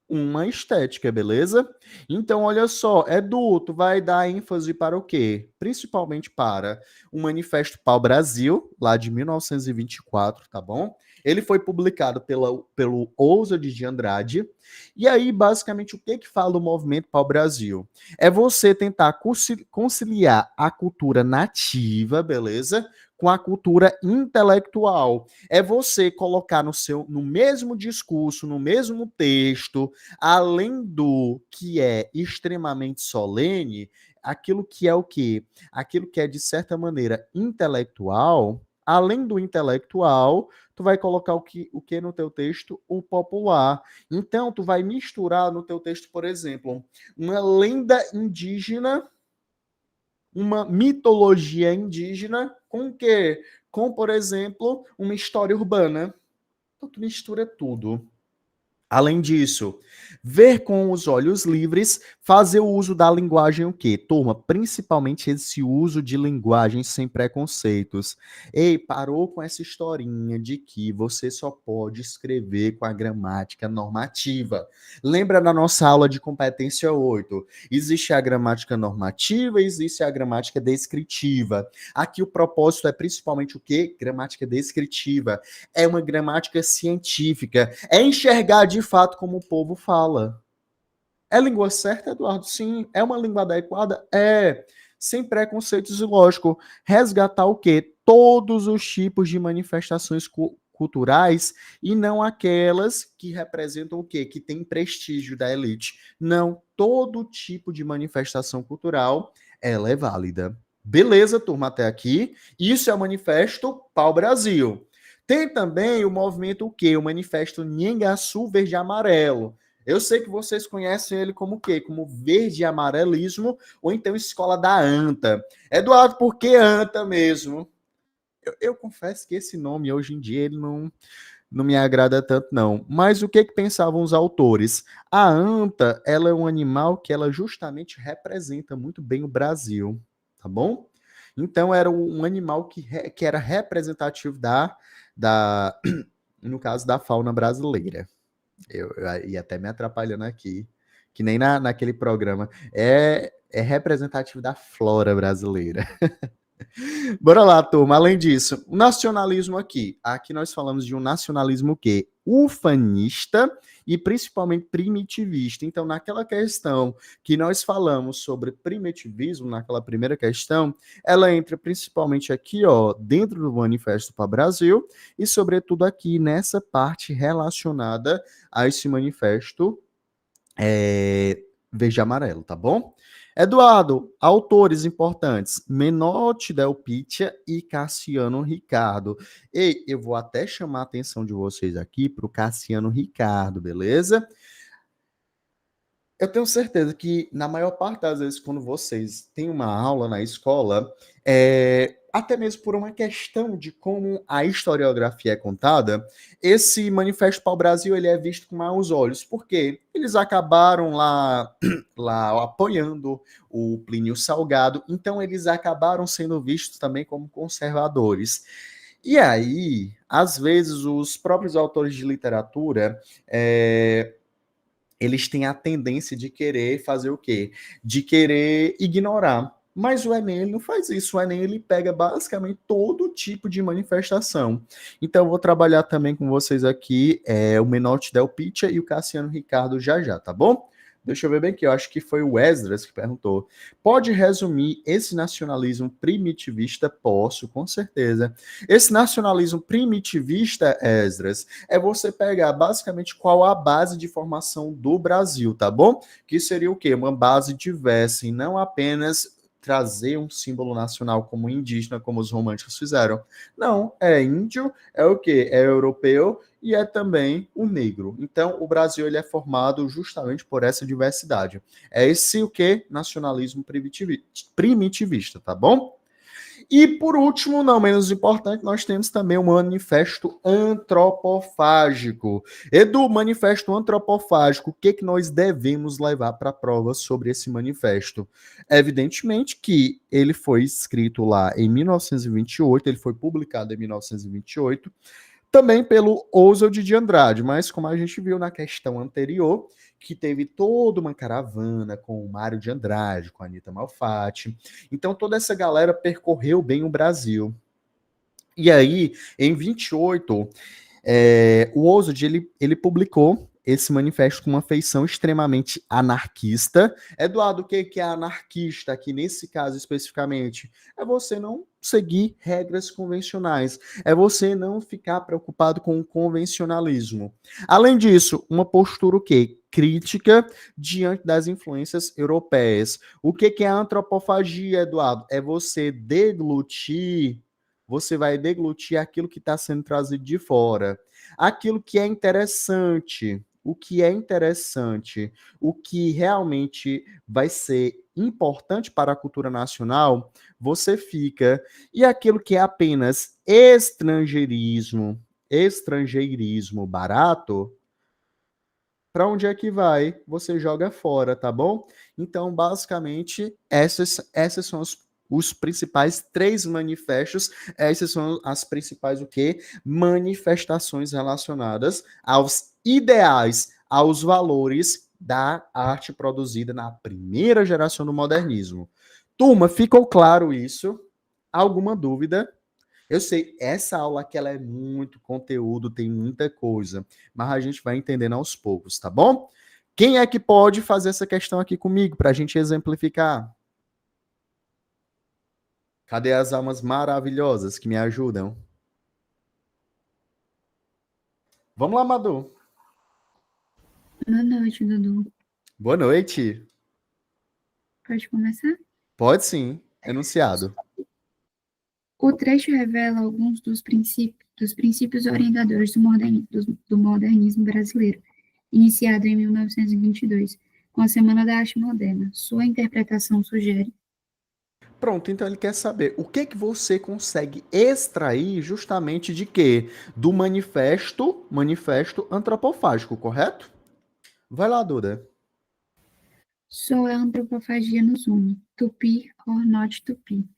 uma estética, beleza? Então, olha só, Edu, tu vai dar ênfase para o quê? Principalmente para o Manifesto Pau-Brasil, lá de 1924, tá bom? Ele foi publicado pelo Ousa de Andrade. E aí, basicamente, o que fala o movimento Pau-Brasil? É você tentar conciliar a cultura nativa, beleza? Com a cultura intelectual. É você colocar no mesmo discurso, no mesmo texto, além do que é extremamente solene, aquilo que é o quê? Aquilo que é, de certa maneira, intelectual, além do intelectual, tu vai colocar o que no teu texto? O popular. Então, tu vai misturar no teu texto, por exemplo, uma lenda indígena, uma mitologia indígena com o quê? Com, por exemplo, uma história urbana. Então, tu mistura tudo. Além disso, ver com os olhos livres, fazer o uso da linguagem o quê? Turma, principalmente esse uso de linguagem sem preconceitos. Ei, parou com essa historinha de que você só pode escrever com a gramática normativa. Lembra da nossa aula de competência 8? Existe a gramática normativa e existe a gramática descritiva. Aqui o propósito é principalmente o quê? Gramática descritiva. É uma gramática científica. É enxergar de fato como o povo fala. É língua certa, Eduardo? Sim. É uma língua adequada? É. Sem preconceitos e, lógico, resgatar o quê? Todos os tipos de manifestações culturais e não aquelas que representam o quê? Que tem prestígio da elite. Não, todo tipo de manifestação cultural, ela é válida. Beleza, turma, até aqui. Isso é o Manifesto Pau-Brasil. Tem também o movimento o quê? O Manifesto Nhangaçu Verde e Amarelo. Eu sei que vocês conhecem ele como o quê? Como verde e amarelismo, ou então escola da ANTA. Eduardo, por que ANTA mesmo? Eu confesso que esse nome, hoje em dia, ele não me agrada tanto, não. Mas o que pensavam os autores? A anta, ela é um animal que ela justamente representa muito bem o Brasil, tá bom? Então, era um animal que era representativo da, no caso, da fauna brasileira. Eu ia até me atrapalhando aqui, que nem naquele programa. É representativo da flora brasileira. Bora lá, turma. Além disso, o nacionalismo aqui. Aqui nós falamos de um nacionalismo o quê? Ufanista e principalmente primitivista. Então, naquela questão que nós falamos sobre primitivismo, naquela primeira questão, ela entra principalmente aqui, ó, dentro do Manifesto para o Brasil e, sobretudo, aqui nessa parte relacionada a esse manifesto verde e amarelo, tá bom? Eduardo, autores importantes: Menotti Del Pitta e Cassiano Ricardo. E eu vou até chamar a atenção de vocês aqui para o Cassiano Ricardo, beleza? Eu tenho certeza que, na maior parte das vezes, quando vocês têm uma aula na escola, até mesmo por uma questão de como a historiografia é contada, esse Manifesto para o Brasil ele é visto com maus olhos, porque eles acabaram lá apoiando o Plínio Salgado, então eles acabaram sendo vistos também como conservadores. E aí, às vezes, os próprios autores de literatura eles têm a tendência de querer fazer o quê? De querer ignorar. Mas o Enem ele não faz isso. O Enem ele pega basicamente todo tipo de manifestação. Então eu vou trabalhar também com vocês aqui o Menotti Del Pitta e o Cassiano Ricardo já, tá bom? Deixa eu ver bem aqui, eu acho que foi o Esdras que perguntou. Pode resumir esse nacionalismo primitivista? Posso, com certeza. Esse nacionalismo primitivista, Esdras, é você pegar basicamente qual a base de formação do Brasil, tá bom? Que seria o quê? Uma base diversa e não apenas trazer um símbolo nacional como indígena, como os românticos fizeram. Não, é índio, é o quê? É europeu e é também o negro. Então, o Brasil ele é formado justamente por essa diversidade. É esse o quê? Nacionalismo primitivista, tá bom? E, por último, não menos importante, nós temos também o Manifesto Antropofágico. Edu, Manifesto Antropofágico, o que nós devemos levar para a prova sobre esse manifesto? Evidentemente que ele foi escrito lá em 1928, ele foi publicado em 1928, também pelo Oswald de Andrade, mas como a gente viu na questão anterior, que teve toda uma caravana com o Mário de Andrade, com a Anita Malfatti. Então toda essa galera percorreu bem o Brasil. E aí, em 28, o Oswald ele publicou esse manifesto com uma feição extremamente anarquista. Eduardo, o que é anarquista aqui nesse caso especificamente? É você não seguir regras convencionais, é você não ficar preocupado com o convencionalismo. Além disso, uma postura o quê? Crítica diante das influências europeias. O que é a antropofagia, Eduardo? É você deglutir, você vai deglutir aquilo que está sendo trazido de fora. Aquilo que é interessante, o que é interessante, o que realmente vai ser importante para a cultura nacional, você fica. E aquilo que é apenas estrangeirismo barato, para onde é que vai? Você joga fora, tá bom? Então, basicamente, essas são os principais 3 manifestos, essas são as principais o quê? Manifestações relacionadas aos ideais, aos valores da arte produzida na primeira geração do modernismo. Turma, ficou claro isso? Alguma dúvida? Eu sei, essa aula aqui ela é muito conteúdo, tem muita coisa, mas a gente vai entendendo aos poucos, tá bom? Quem é que pode fazer essa questão aqui comigo para a gente exemplificar? Cadê as almas maravilhosas que me ajudam? Vamos lá, Madu. Boa noite, Dudu. Boa noite. Pode começar? Pode sim. Enunciado. O trecho revela alguns dos princípios dos princípios orientadores do modernismo brasileiro, iniciado em 1922, com a Semana da Arte Moderna. Sua interpretação sugere. Pronto, então ele quer saber o que que você consegue extrair justamente de quê? Do manifesto antropofágico, correto? Vai lá, Duda. Só a antropofagia nos une. To be or not to be.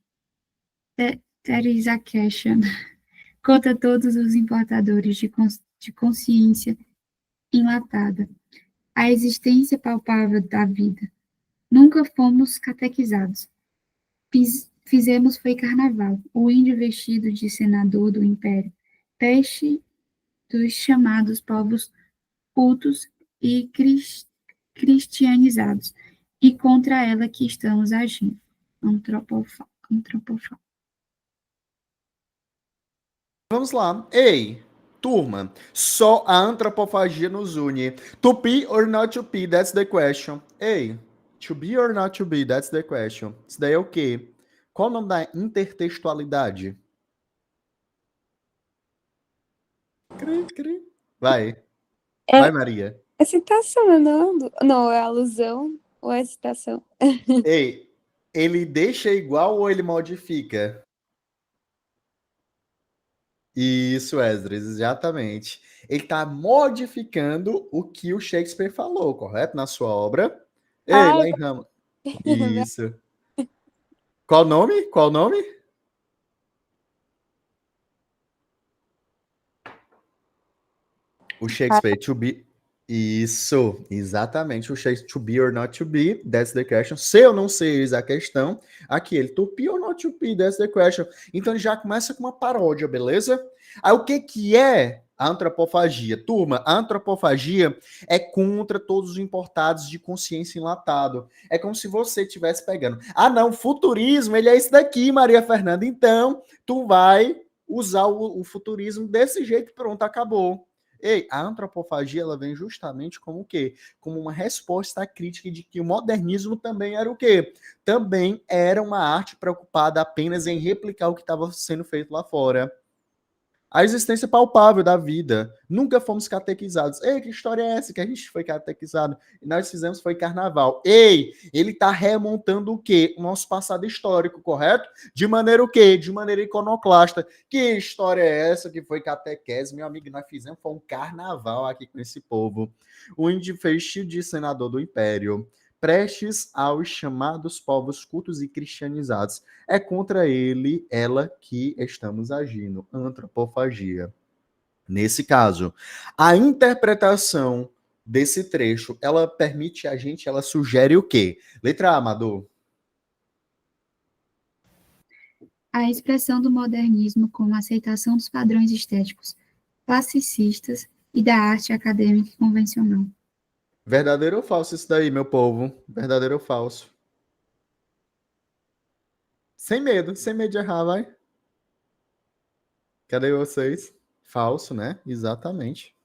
That is a question. Contra todos os importadores de consciência enlatada. A existência palpável da vida. Nunca fomos catequizados. Fizemos foi carnaval. O índio vestido de senador do império. Peste dos chamados povos cultos e cristianizados. E contra ela que estamos agindo. Antropofá. Vamos lá. Ei, turma, só a antropofagia nos une. To be or not to be, that's the question. Ei, to be or not to be, that's the question. Isso daí é o quê? Qual o nome da intertextualidade? Vai. Vai, Maria. É citação, não? Não, é alusão ou é citação? Ei, ele deixa igual ou ele modifica? Isso, Esdras, exatamente. Ele está modificando o que o Shakespeare falou, correto? Na sua obra. Ei, lá em Hamlet. Isso. Qual o nome? Qual o nome? O Shakespeare, to be. Isso, exatamente. O Shakespeare, to be or not to be, that's the question. Se eu não sei, eis a questão. Aqui, ele, to be or not to be, that's the question. Então, ele já começa com uma paródia, beleza? Aí, o que que é a antropofagia? Turma, a antropofagia é contra todos os importados de consciência enlatado. É como se você estivesse pegando. Ah, não, futurismo, ele é isso daqui, Maria Fernanda. Então, tu vai usar o futurismo desse jeito, pronto, acabou. Ei, a antropofagia ela vem justamente como o quê? Como uma resposta à crítica de que o modernismo também era o quê? Também era uma arte preocupada apenas em replicar o que estava sendo feito lá fora. A existência palpável da vida. Nunca fomos catequizados. Ei, que história é essa que a gente foi catequizado? E nós fizemos foi carnaval. Ei, ele está remontando o quê? O nosso passado histórico, correto? De maneira o quê? De maneira iconoclasta. Que história é essa que foi catequese? Meu amigo, nós fizemos foi um carnaval aqui com esse povo. O índio vestido de senador do império. Prestes aos chamados povos cultos e cristianizados. É contra ele, ela, que estamos agindo. Antropofagia. Nesse caso, a interpretação desse trecho, ela permite a gente, ela sugere o quê? Letra A, Amador. A expressão do modernismo como aceitação dos padrões estéticos classicistas e da arte acadêmica convencional. Verdadeiro ou falso isso daí, meu povo? Verdadeiro ou falso? Sem medo de errar, vai. Cadê vocês? Falso, né? Exatamente.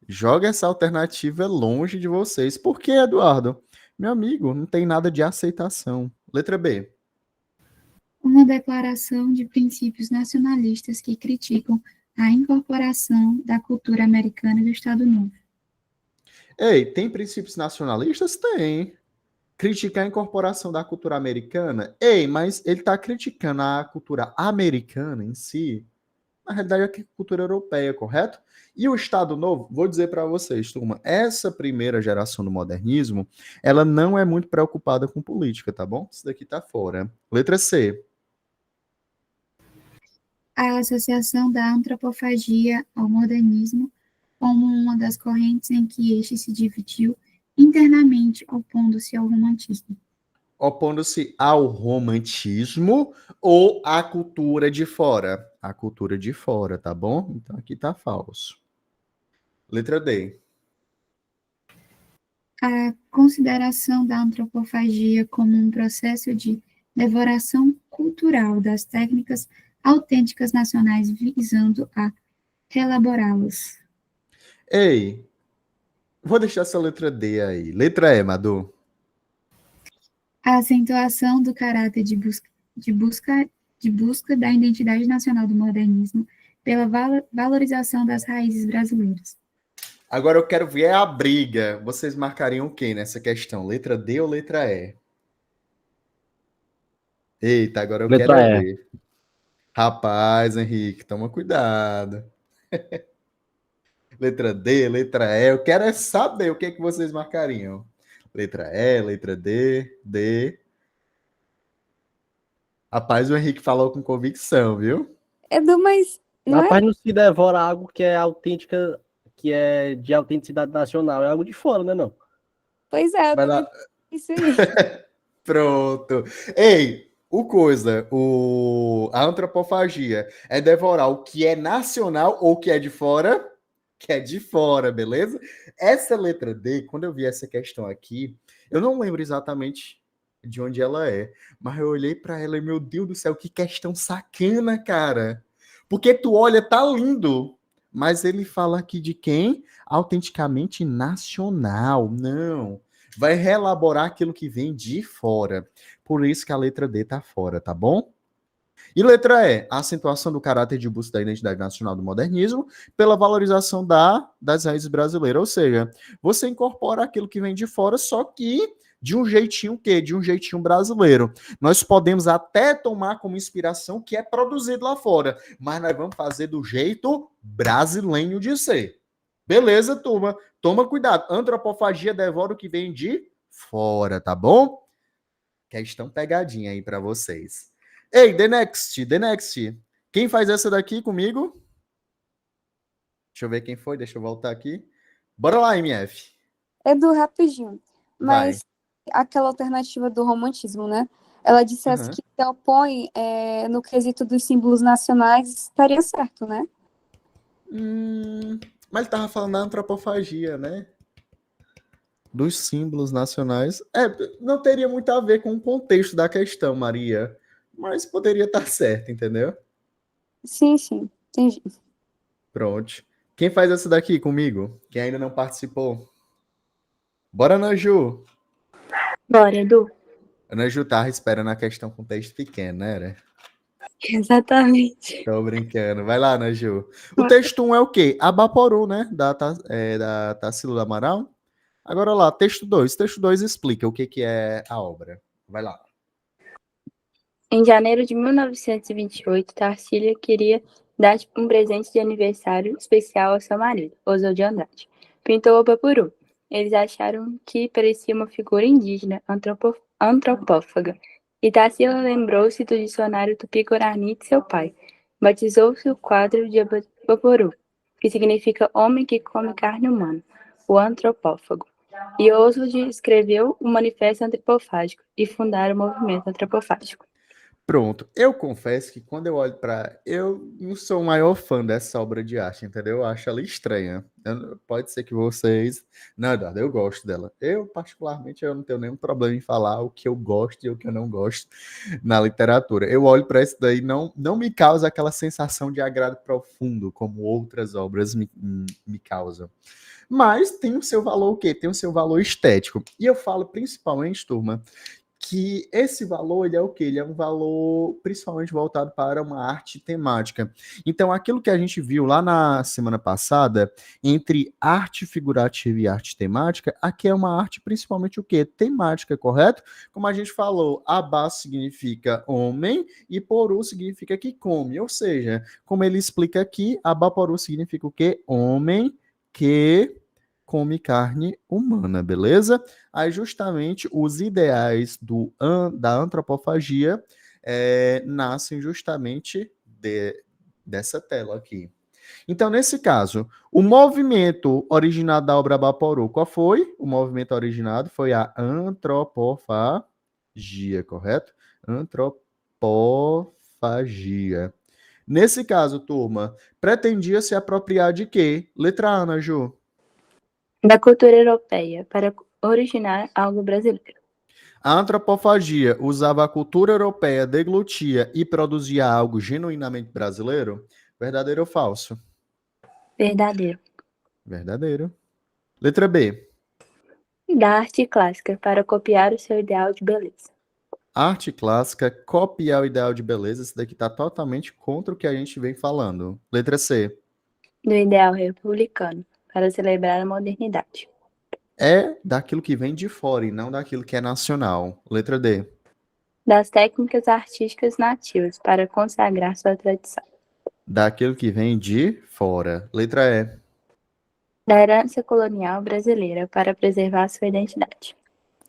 Joga essa alternativa longe de vocês. Por quê, Eduardo? Meu amigo, não tem nada de aceitação. Letra B. Uma declaração de princípios nacionalistas que criticam a incorporação da cultura americana do Estado Novo. Ei, tem princípios nacionalistas? Tem. Criticar a incorporação da cultura americana? Ei, mas ele está criticando a cultura americana em si. Na realidade, é a cultura europeia, correto? E o Estado Novo, vou dizer para vocês, turma, essa primeira geração do modernismo, ela não é muito preocupada com política, tá bom? Isso daqui tá fora. Letra C. A associação da antropofagia ao modernismo como uma das correntes em que este se dividiu internamente, opondo-se ao romantismo. Opondo-se ao romantismo ou à cultura de fora? A cultura de fora, tá bom? Então aqui tá falso. Letra D. A consideração da antropofagia como um processo de devoração cultural das técnicas autênticas nacionais visando a reelaborá-las. Ei, vou deixar essa letra D aí. Letra E, Madu. A acentuação do caráter de busca da identidade nacional do modernismo pela valorização das raízes brasileiras. Agora eu quero ver a briga. Vocês marcariam o quê nessa questão? Letra D ou letra E? Eita, agora eu quero Letra é E. ver. Rapaz, Henrique, toma cuidado. Letra D, letra E. Eu quero é saber o que é que vocês marcariam. Letra E, letra D, D. Rapaz, o Henrique falou com convicção, viu? Edu, mas não é? Rapaz, não se devora algo que é autêntica, que é de autenticidade nacional. É algo de fora, né, não? Pois é, eu Vai também lá. pensei isso aí. Pronto. Ei, a antropofagia é devorar o que é nacional ou o que é de fora? Que é de fora, beleza? Essa letra D, quando eu vi essa questão aqui, eu não lembro exatamente de onde ela é, mas eu olhei para ela e, meu Deus do céu, que questão sacana, cara. Porque tu olha, tá lindo, mas ele fala aqui de quem? Autenticamente nacional. Não. Vai reelaborar aquilo que vem de fora. Por isso que a letra D tá fora, tá bom? E letra E, a acentuação do caráter de busto da identidade nacional do modernismo pela valorização das raízes brasileiras. Ou seja, você incorpora aquilo que vem de fora, só que de um jeitinho quê? De um jeitinho brasileiro. Nós podemos até tomar como inspiração o que é produzido lá fora, mas nós vamos fazer do jeito brasileiro de ser. Beleza, turma? Toma cuidado. Antropofagia devora o que vem de fora, tá bom? Questão pegadinha aí para vocês. Ei, The Next. Quem faz essa daqui comigo? Deixa eu ver quem foi, deixa eu voltar aqui. Bora lá, MF. Edu, rapidinho. Vai. Mas aquela alternativa do romantismo, né? Ela dissesse Uhum. que se opõe no quesito dos símbolos nacionais, estaria certo, né? Mas ele tava falando da antropofagia, né? Dos símbolos nacionais. É, não teria muito a ver com o contexto da questão, Maria. Mas poderia estar certo, entendeu? Sim, sim, entendi. Pronto. Quem faz essa daqui comigo? Quem ainda não participou? Bora, Naju. Bora, Edu. A Naju tava esperando a questão com texto pequeno, né? Exatamente. Tô brincando. Vai lá, Naju. O texto 1 é o quê? Abaporu, né? Da Tarsila do Amaral. Agora lá, texto 2. Texto 2 explica o que é a obra. Vai lá. Em janeiro de 1928, Tarsila queria dar um presente de aniversário especial ao seu marido, Oswald de Andrade. Pintou o Bapuru. Eles acharam que parecia uma figura indígena, antropófaga. E Tarsila lembrou-se do dicionário Tupi-Guarani de seu pai. Batizou-se o quadro de Bapuru, que significa homem que come carne humana, o antropófago. E Oswald escreveu o Manifesto Antropofágico e fundaram o movimento antropofágico. Pronto. Eu confesso que quando eu olho para, eu não sou o maior fã dessa obra de arte, entendeu? Eu acho ela estranha. Pode ser que vocês. Não, Eduardo, eu gosto dela. Eu, particularmente, eu não tenho nenhum problema em falar o que eu gosto e o que eu não gosto na literatura. Eu olho para isso daí, não me causa aquela sensação de agrado profundo, como outras obras me causam. Mas tem o seu valor o quê? Tem o seu valor estético. E eu falo principalmente, turma, que esse valor, ele é o quê? Ele é um valor principalmente voltado para uma arte temática. Então, aquilo que a gente viu lá na semana passada, entre arte figurativa e arte temática, aqui é uma arte principalmente o quê? Temática, correto? Como a gente falou, Abá significa homem e Poru significa que come. Ou seja, como ele explica aqui, Abaporu significa o quê? Homem que come carne humana, beleza? Aí justamente os ideais da antropofagia nascem justamente dessa tela aqui. Então, nesse caso, o movimento originado da obra Abaporu, qual foi? O movimento originado foi a antropofagia, correto? Antropofagia. Nesse caso, turma, pretendia se apropriar de quê? Letra A, Ana Ju. Da cultura europeia para originar algo brasileiro. A antropofagia usava a cultura europeia, deglutia e produzia algo genuinamente brasileiro? Verdadeiro ou falso? Verdadeiro. Verdadeiro. Letra B. Da arte clássica para copiar o seu ideal de beleza. Arte clássica, copiar o ideal de beleza. Isso daqui tá totalmente contra o que a gente vem falando. Letra C. Do ideal republicano, para celebrar a modernidade. É daquilo que vem de fora e não daquilo que é nacional. Letra D. Das técnicas artísticas nativas, para consagrar sua tradição. Daquilo que vem de fora. Letra E. Da herança colonial brasileira, para preservar sua identidade.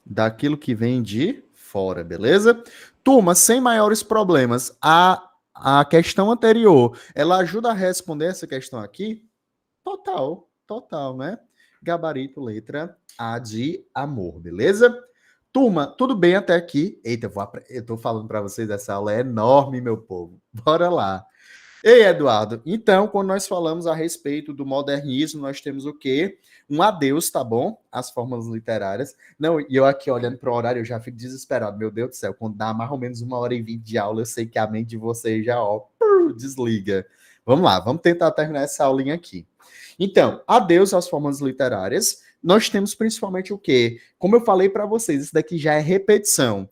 Daquilo que vem de fora, beleza? Turma, sem maiores problemas. A questão anterior, ela ajuda a responder essa questão aqui? Total, total, né? Gabarito, letra A de amor, beleza? Turma, tudo bem até aqui? Eita, eu tô falando para vocês, essa aula é enorme, meu povo. Bora lá. Ei, Eduardo, então, quando nós falamos a respeito do modernismo, nós temos o quê? Um adeus, tá bom? As formas literárias. Não, e eu aqui olhando para o horário, eu já fico desesperado. Meu Deus do céu, quando dá mais ou menos 1h20 de aula, eu sei que a mente de vocês já, ó, desliga. Vamos lá, vamos tentar terminar essa aulinha aqui. Então, adeus às formas literárias. Nós temos principalmente o quê? Como eu falei para vocês, isso daqui já é repetição.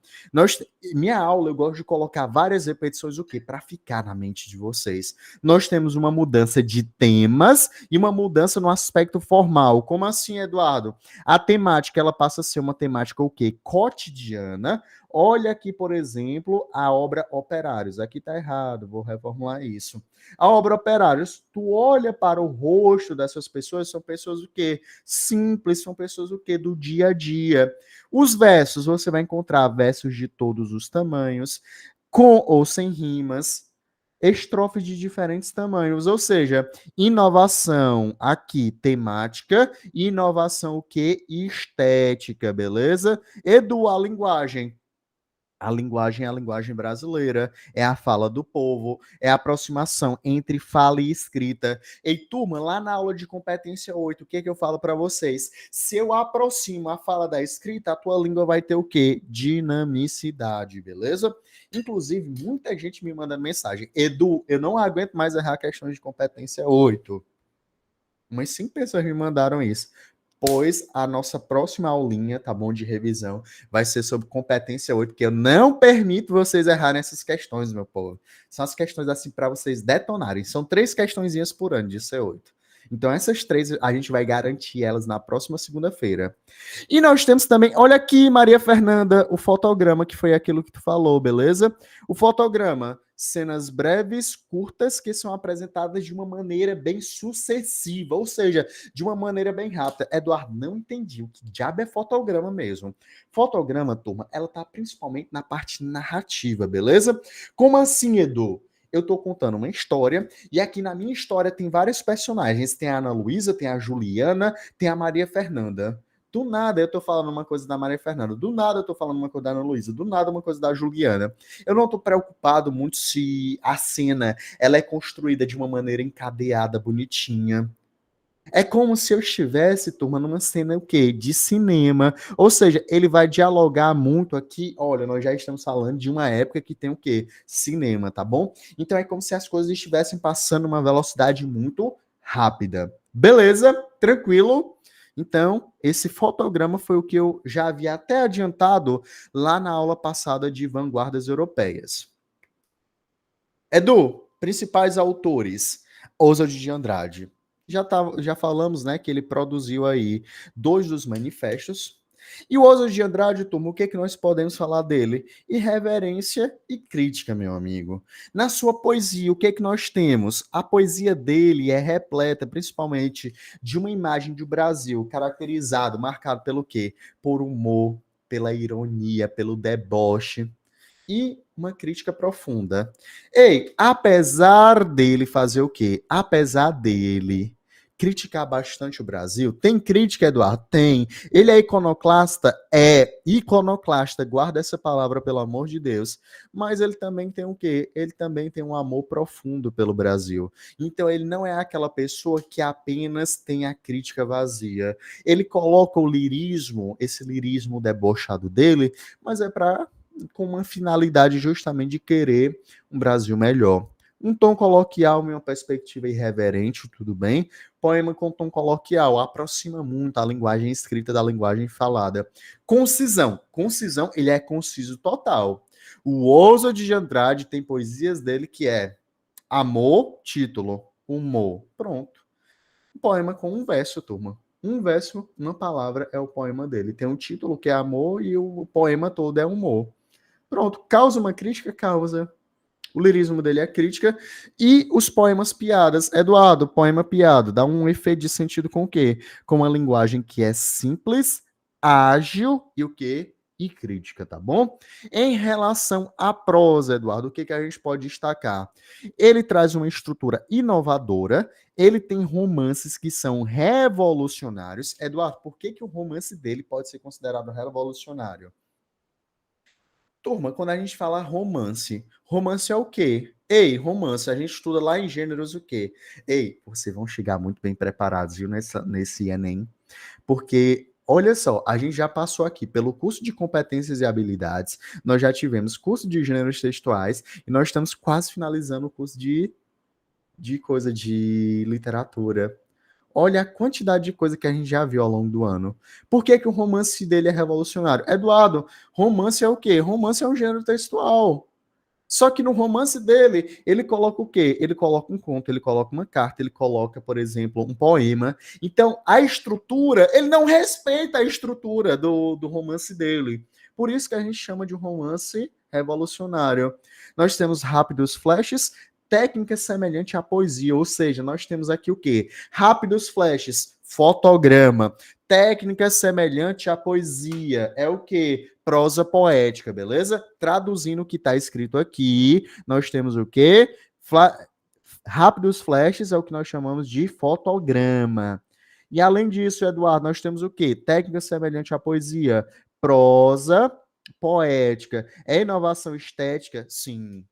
Minha aula, eu gosto de colocar várias repetições, o quê? Para ficar na mente de vocês. Nós temos uma mudança de temas e uma mudança no aspecto formal. Como assim, Eduardo? A temática, ela passa a ser uma temática o quê? Cotidiana. Olha aqui, por exemplo, a obra Operários. Aqui tá errado, vou reformular isso. A obra Operários, tu olha para o rosto dessas pessoas, são pessoas o quê? Simples, são pessoas o quê? Do dia a dia. Os versos, você vai encontrar versos de todos os tamanhos, com ou sem rimas, estrofes de diferentes tamanhos, ou seja, inovação aqui temática e inovação o quê? Estética, beleza? Edu, a linguagem. A linguagem é a linguagem brasileira, é a fala do povo, é a aproximação entre fala e escrita. Ei, turma, lá na aula de competência 8, o que é que eu falo para vocês? Se eu aproximo a fala da escrita, a tua língua vai ter o quê? Dinamicidade, beleza? Inclusive, muita gente me manda mensagem. Edu, eu não aguento mais errar questões de competência 8. Umas 5 pessoas me mandaram isso. Pois a nossa próxima aulinha, tá bom, de revisão, vai ser sobre competência 8, porque eu não permito vocês errarem essas questões, meu povo. São as questões assim para vocês detonarem. São 3 questõezinhas por ano de C8. Então essas 3 a gente vai garantir elas na próxima segunda-feira. E nós temos também, olha aqui, Maria Fernanda, o fotograma, que foi aquilo que tu falou, beleza? O fotograma, cenas breves, curtas, que são apresentadas de uma maneira bem sucessiva, ou seja, de uma maneira bem rápida. Eduardo, não entendi o que diabo é fotograma mesmo. Fotograma, turma, ela tá principalmente na parte narrativa, beleza? Como assim, Edu? Eu tô contando uma história, e aqui na minha história tem vários personagens. Tem a Ana Luísa, tem a Juliana, tem a Maria Fernanda. Do nada eu tô falando uma coisa da Maria Fernanda, do nada eu tô falando uma coisa da Ana Luísa, do nada uma coisa da Juliana. Eu não tô preocupado muito se a cena ela é construída de uma maneira encadeada, bonitinha. É como se eu estivesse, turma, numa cena o quê? De cinema. Ou seja, ele vai dialogar muito aqui. Olha, nós já estamos falando de uma época que tem o quê? Cinema, tá bom? Então é como se as coisas estivessem passando uma velocidade muito rápida. Beleza? Tranquilo? Então, esse fotograma foi o que eu já havia até adiantado lá na aula passada de vanguardas europeias. Edu, principais autores. Oswald de Andrade. Já falamos, né, que ele produziu aí 2 dos manifestos. E o Oswald de Andrade, turma, o que é que nós podemos falar dele? Irreverência e crítica, meu amigo. Na sua poesia, o que é que nós temos? A poesia dele é repleta, principalmente, de uma imagem do Brasil caracterizado, marcado pelo quê? Por humor, pela ironia, pelo deboche e uma crítica profunda. Ei, apesar dele fazer o quê? Apesar dele criticar bastante o Brasil, tem crítica, Eduardo? Tem. Ele é iconoclasta? É. Iconoclasta, guarda essa palavra, pelo amor de Deus. Mas ele também tem o quê? Ele também tem um amor profundo pelo Brasil. Então ele não é aquela pessoa que apenas tem a crítica vazia. Ele coloca o lirismo, esse lirismo debochado dele, mas é para com uma finalidade justamente de querer um Brasil melhor. Um tom coloquial em uma perspectiva irreverente, tudo bem? Poema com tom coloquial aproxima muito a linguagem escrita da linguagem falada. Concisão. Concisão, ele é conciso total. O Oswald de Andrade tem poesias dele que é amor, título, humor. Pronto. Um poema com um verso, turma. Um verso, uma palavra é o poema dele. Tem um título que é amor e o poema todo é humor. Pronto. Causa uma crítica? Causa. O lirismo dele é crítica. E os poemas piadas. Eduardo, poema piada. Dá um efeito de sentido com o quê? Com uma linguagem que é simples, ágil e o quê? E crítica, tá bom? Em relação à prosa, Eduardo, o que a gente pode destacar? Ele traz uma estrutura inovadora, ele tem romances que são revolucionários. Eduardo, por que o romance dele pode ser considerado revolucionário? Turma, quando a gente fala romance, romance é o quê? Ei, romance, a gente estuda lá em gêneros o quê? Ei, vocês vão chegar muito bem preparados, viu, nesse Enem, porque, olha só, a gente já passou aqui pelo curso de competências e habilidades, nós já tivemos curso de gêneros textuais, e nós estamos quase finalizando o curso de coisa de literatura. Olha a quantidade de coisa que a gente já viu ao longo do ano. Por que o romance dele é revolucionário? Eduardo, romance é o quê? Romance é um gênero textual. Só que no romance dele, ele coloca o quê? Ele coloca um conto, ele coloca uma carta, ele coloca, por exemplo, um poema. Então, a estrutura, ele não respeita a estrutura do romance dele. Por isso que a gente chama de um romance revolucionário. Nós temos rápidos flashes, técnica semelhante à poesia, ou seja, nós temos aqui o quê? Rápidos flashes, fotograma, técnica semelhante à poesia, é o quê? Prosa poética, beleza? Traduzindo o que está escrito aqui, nós temos o quê? Rápidos flashes é o que nós chamamos de fotograma. E além disso, Eduardo, nós temos o quê? Técnica semelhante à poesia, prosa poética. É inovação estética? Sim.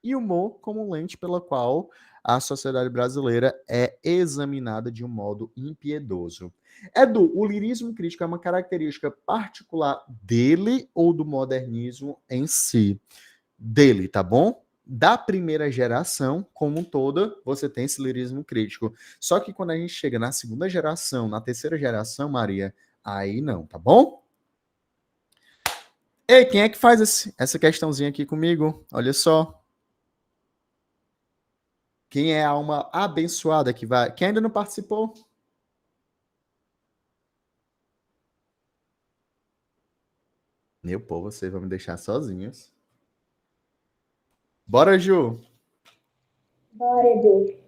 E humor como lente pela qual a sociedade brasileira é examinada de um modo impiedoso. Edu, o lirismo crítico é uma característica particular dele ou do modernismo em si? Dele, tá bom? Da primeira geração, como um toda, você tem esse lirismo crítico. Só que quando a gente chega na segunda geração, na terceira geração, Maria, aí não, tá bom? Ei, quem é que faz essa questãozinha aqui comigo? Olha só. Quem é a alma abençoada que vai. Quem ainda não participou? Meu povo, vocês vão me deixar sozinhos. Bora, Ju! Bora, Edu.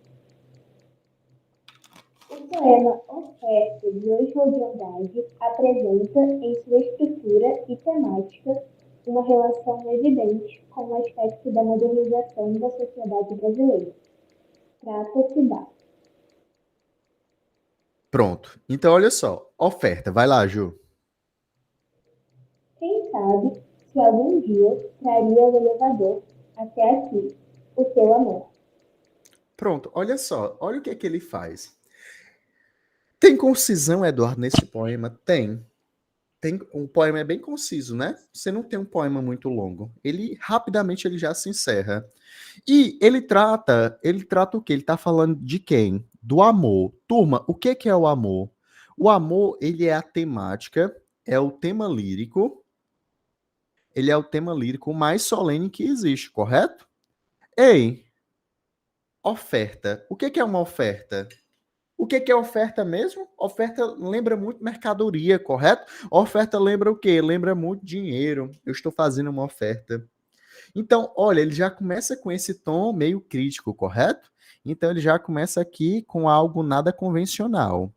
O poema Oferta, de Oswald de Andrade, apresenta, em sua estrutura e temática, uma relação evidente com o aspecto da modernização da sociedade brasileira. Trata-se da Pronto. Então, olha só. Oferta. Vai lá, Ju. Quem sabe se algum dia traria o elevador até aqui, o seu amor. Pronto. Olha só. Olha o que é que ele faz. Tem concisão, Eduardo, nesse poema? Tem. O poema é bem conciso, né? Você não tem um poema muito longo. Ele rapidamente ele já se encerra. E ele trata o quê? Ele está falando de quem? Do amor. Turma, o que é o amor? O amor, ele é a temática, é o tema lírico. Ele é o tema lírico mais solene que existe, correto? Ei, oferta. O que é uma oferta? O que é oferta mesmo? Oferta lembra muito mercadoria, correto? Oferta lembra o quê? Lembra muito dinheiro. Eu estou fazendo uma oferta. Então, olha, ele já começa com esse tom meio crítico, correto? Então, ele já começa aqui com algo nada convencional.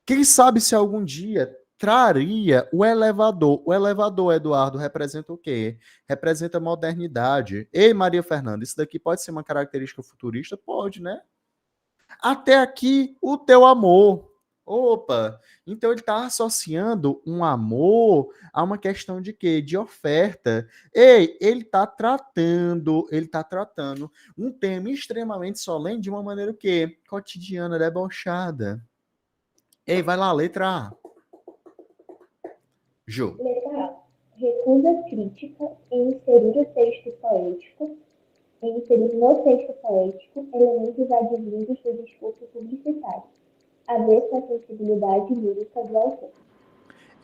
Quem sabe se algum dia traria o elevador. O elevador, Eduardo, representa o quê? Representa modernidade. Ei, Maria Fernanda, isso daqui pode ser uma característica futurista? Pode, né? Até aqui, o teu amor. Opa, então ele está associando um amor a uma questão de quê? De oferta. Ei, ele está tratando um tema extremamente solene de uma maneira o quê? Cotidiana, debochada. Ei, vai lá, letra A. Ju. Letra A. Recusa crítica em inserir o texto poético, em que o poeta, por sua em inserir no texto poético elementos advindos do discurso publicitário, a ver com a sensibilidade lírica do autor.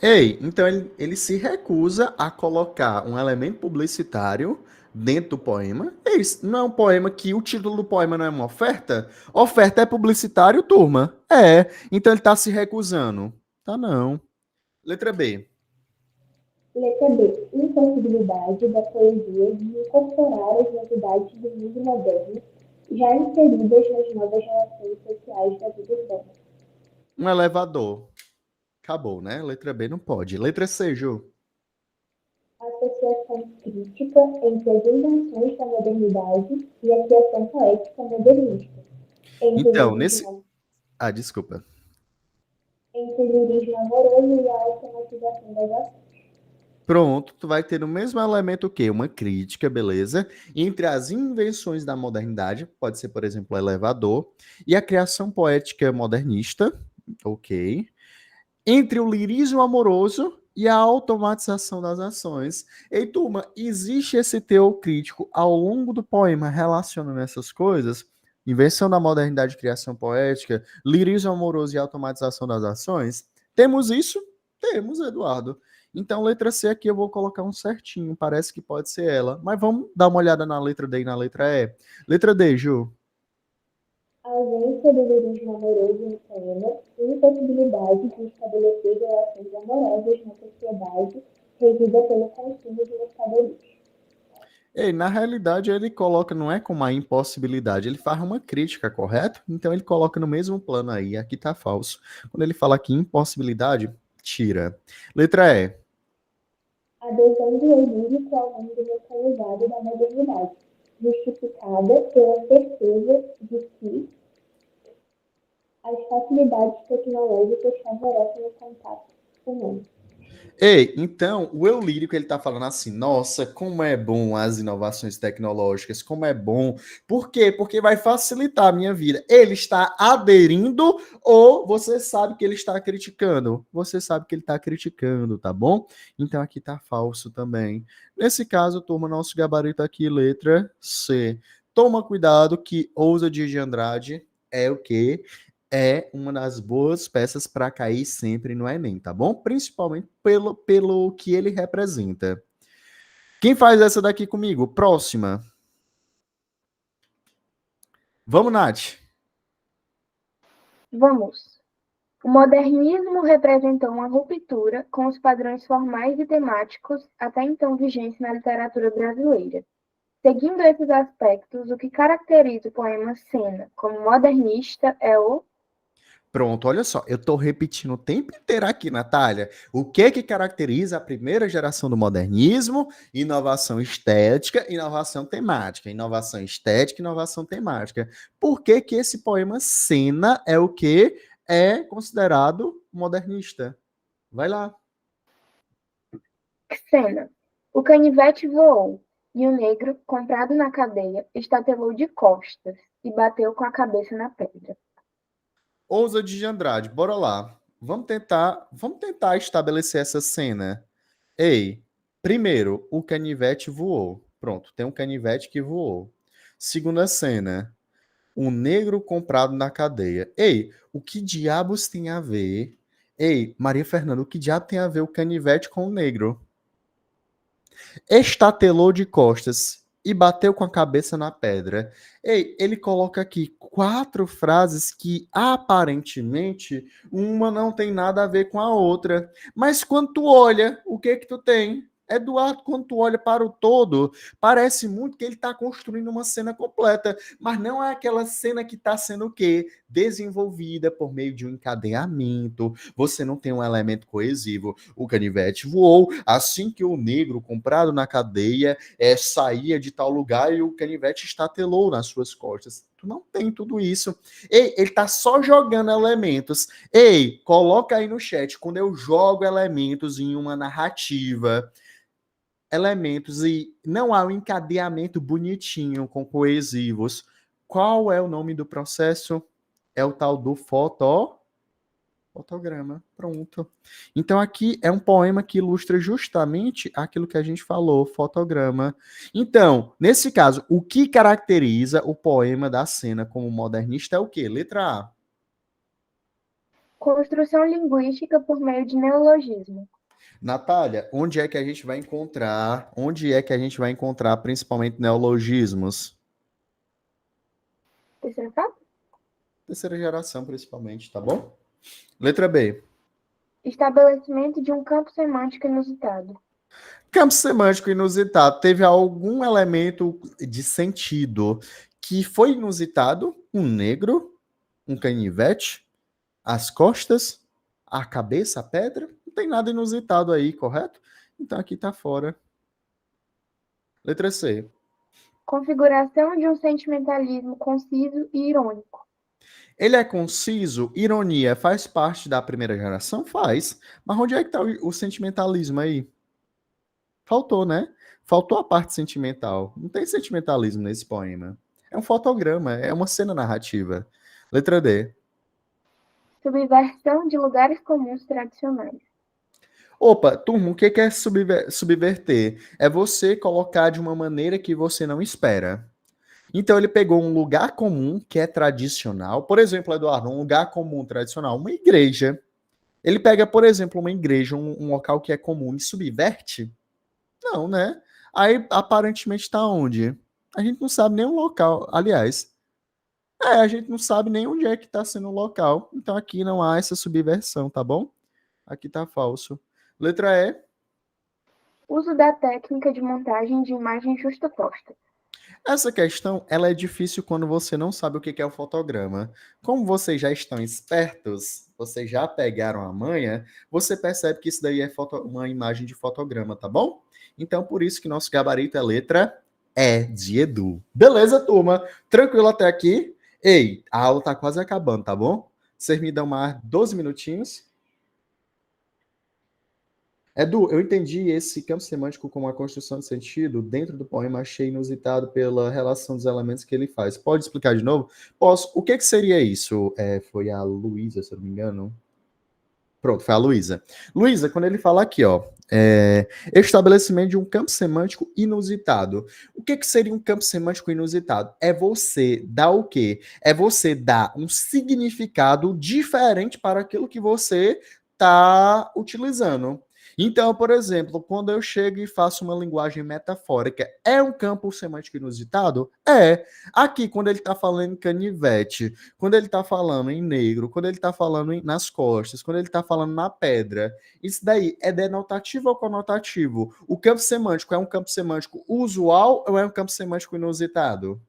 Ei, então ele se recusa a colocar um elemento publicitário dentro do poema. É isso, não é um poema que o título do poema não é uma oferta? Oferta é publicitário, turma? É. Então ele está se recusando. Tá não. Letra B. Letra B. Impossibilidade da poesia de incorporar as novidades do mundo moderno já inseridas nas novas relações sociais da vida urbana. Um elevador. Acabou, né? Letra B não pode. Letra C, Ju. Associação crítica entre as invenções da modernidade e a criação poética modernista. Então, desculpa. Entre o lirismo amoroso e a automatização das ações. Pronto, tu vai ter o mesmo elemento o quê? Uma crítica, beleza? Entre as invenções da modernidade, pode ser, por exemplo, o elevador, e a criação poética modernista, ok? Entre o lirismo amoroso e a automatização das ações. Ei, turma, existe esse teor crítico ao longo do poema relacionando essas coisas? Invenção da modernidade e criação poética, lirismo amoroso e automatização das ações? Temos isso? Temos, Eduardo. Então, letra C aqui eu vou colocar um certinho, parece que pode ser ela. Mas vamos dar uma olhada na letra D e na letra E. Letra D, Ju. A ausência do lirismo amoroso no poema e impossibilidade de estabelecer relações amorosas na sociedade regida pelo consumo de mercadorias. E, na realidade, ele coloca, não é como uma impossibilidade, ele faz uma crítica, correto? Então ele coloca no mesmo plano aí, aqui tá falso. Quando ele fala aqui impossibilidade, tira. Letra E. Adesão do eu lírico ao mundo localizado da modernidade, justificada pela certeza de que as facilidades tecnológicas favorecem o contato humano. Ei, então, o eu lírico, ele tá falando assim, nossa, como é bom as inovações tecnológicas, como é bom. Por quê? Porque vai facilitar a minha vida. Ele está aderindo ou você sabe que ele está criticando? Você sabe que ele está criticando, tá bom? Então aqui tá falso também. Nesse caso, turma, nosso gabarito aqui, letra C. Toma cuidado que Ousa de Andrade é o quê? É uma das boas peças para cair sempre no Enem, tá bom? Principalmente pelo que ele representa. Quem faz essa daqui comigo? Próxima. Vamos, Nath. Vamos. O modernismo representou uma ruptura com os padrões formais e temáticos até então vigentes na literatura brasileira. Seguindo esses aspectos, o que caracteriza o poema Cena como modernista é o... Pronto, olha só, eu tô repetindo o tempo inteiro aqui, Natália. O que caracteriza a primeira geração do modernismo? Inovação estética, inovação temática. Inovação estética, inovação temática. Por que esse poema Cena é o que é considerado modernista? Vai lá. Cena. O canivete voou, e o negro, comprado na cadeia, estatelou de costas e bateu com a cabeça na pedra. Ousa de Andrade, bora lá. Vamos tentar estabelecer essa cena. Ei, primeiro, o canivete voou. Pronto, tem um canivete que voou. Segunda cena, um negro comprado na cadeia. Ei, o que diabos tem a ver? Ei, Maria Fernanda, o que diabo tem a ver o canivete com o negro? Estatelou de costas e bateu com a cabeça na pedra. Ei, ele coloca aqui 4 frases que aparentemente uma não tem nada a ver com a outra. Mas quando tu olha, o que tu tem? Eduardo, quando tu olha para o todo, parece muito que ele está construindo uma cena completa, mas não é aquela cena que está sendo o quê? Desenvolvida por meio de um encadeamento. Você não tem um elemento coesivo. O canivete voou assim que o negro comprado na cadeia saía de tal lugar e o canivete estatelou nas suas costas. Tu não tem tudo isso. Ei, ele tá só jogando elementos. Ei, coloca aí no chat, quando eu jogo elementos em uma narrativa, elementos e não há um encadeamento bonitinho com coesivos, qual é o nome do processo? É o tal do foto... Fotograma, pronto. Então aqui é um poema que ilustra justamente aquilo que a gente falou, fotograma. Então, nesse caso, o que caracteriza o poema da cena como modernista é o quê? Letra A. Construção linguística por meio de neologismo. Natália, onde é que a gente vai encontrar, principalmente neologismos? Terceira etapa? Terceira geração, principalmente, tá bom? Letra B. Estabelecimento de um campo semântico inusitado. Campo semântico inusitado. Teve algum elemento de sentido que foi inusitado? Um negro, um canivete, as costas, a cabeça, a pedra? Não tem nada inusitado aí, correto? Então aqui tá fora. Letra C. Configuração de um sentimentalismo conciso e irônico. Ele é conciso? Ironia faz parte da primeira geração? Faz. Mas onde é que tá o sentimentalismo aí? Faltou, né? Faltou a parte sentimental. Não tem sentimentalismo nesse poema. É um fotograma, é uma cena narrativa. Letra D. Subversão de lugares comuns tradicionais. Opa, turma, o que é subverter? É você colocar de uma maneira que você não espera. Então ele pegou um lugar comum que é tradicional. Por exemplo, Eduardo, um lugar comum tradicional, uma igreja. Ele pega, por exemplo, uma igreja, um local que é comum e subverte? Não, né? Aí aparentemente está onde? A gente não sabe nem o local. Aliás, a gente não sabe nem onde é que está sendo o local. Então aqui não há essa subversão, tá bom? Aqui tá falso. Letra E. Uso da técnica de montagem de imagem justaposta. Essa questão, ela é difícil quando você não sabe o que é o fotograma. Como vocês já estão espertos, vocês já pegaram a manha, você percebe que isso daí é uma imagem de fotograma, tá bom? Então, por isso que nosso gabarito é letra E de Edu. Beleza, turma? Tranquilo até aqui? Ei, a aula tá quase acabando, tá bom? Vocês me dão mais 12 minutinhos. Edu, eu entendi esse campo semântico como uma construção de sentido dentro do poema, achei inusitado pela relação dos elementos que ele faz. Pode explicar de novo? Posso. O que seria isso? Foi a Luísa, se eu não me engano. Pronto, foi a Luísa. Luísa, quando ele fala aqui, ó, estabelecimento de um campo semântico inusitado. O que seria um campo semântico inusitado? É você dar o quê? É você dar um significado diferente para aquilo que você está utilizando. Então, por exemplo, quando eu chego e faço uma linguagem metafórica, é um campo semântico inusitado? É. Aqui, quando ele está falando em canivete, quando ele está falando em negro, quando ele está falando nas costas, quando ele está falando na pedra, isso daí é denotativo ou conotativo? O campo semântico é um campo semântico usual ou é um campo semântico inusitado?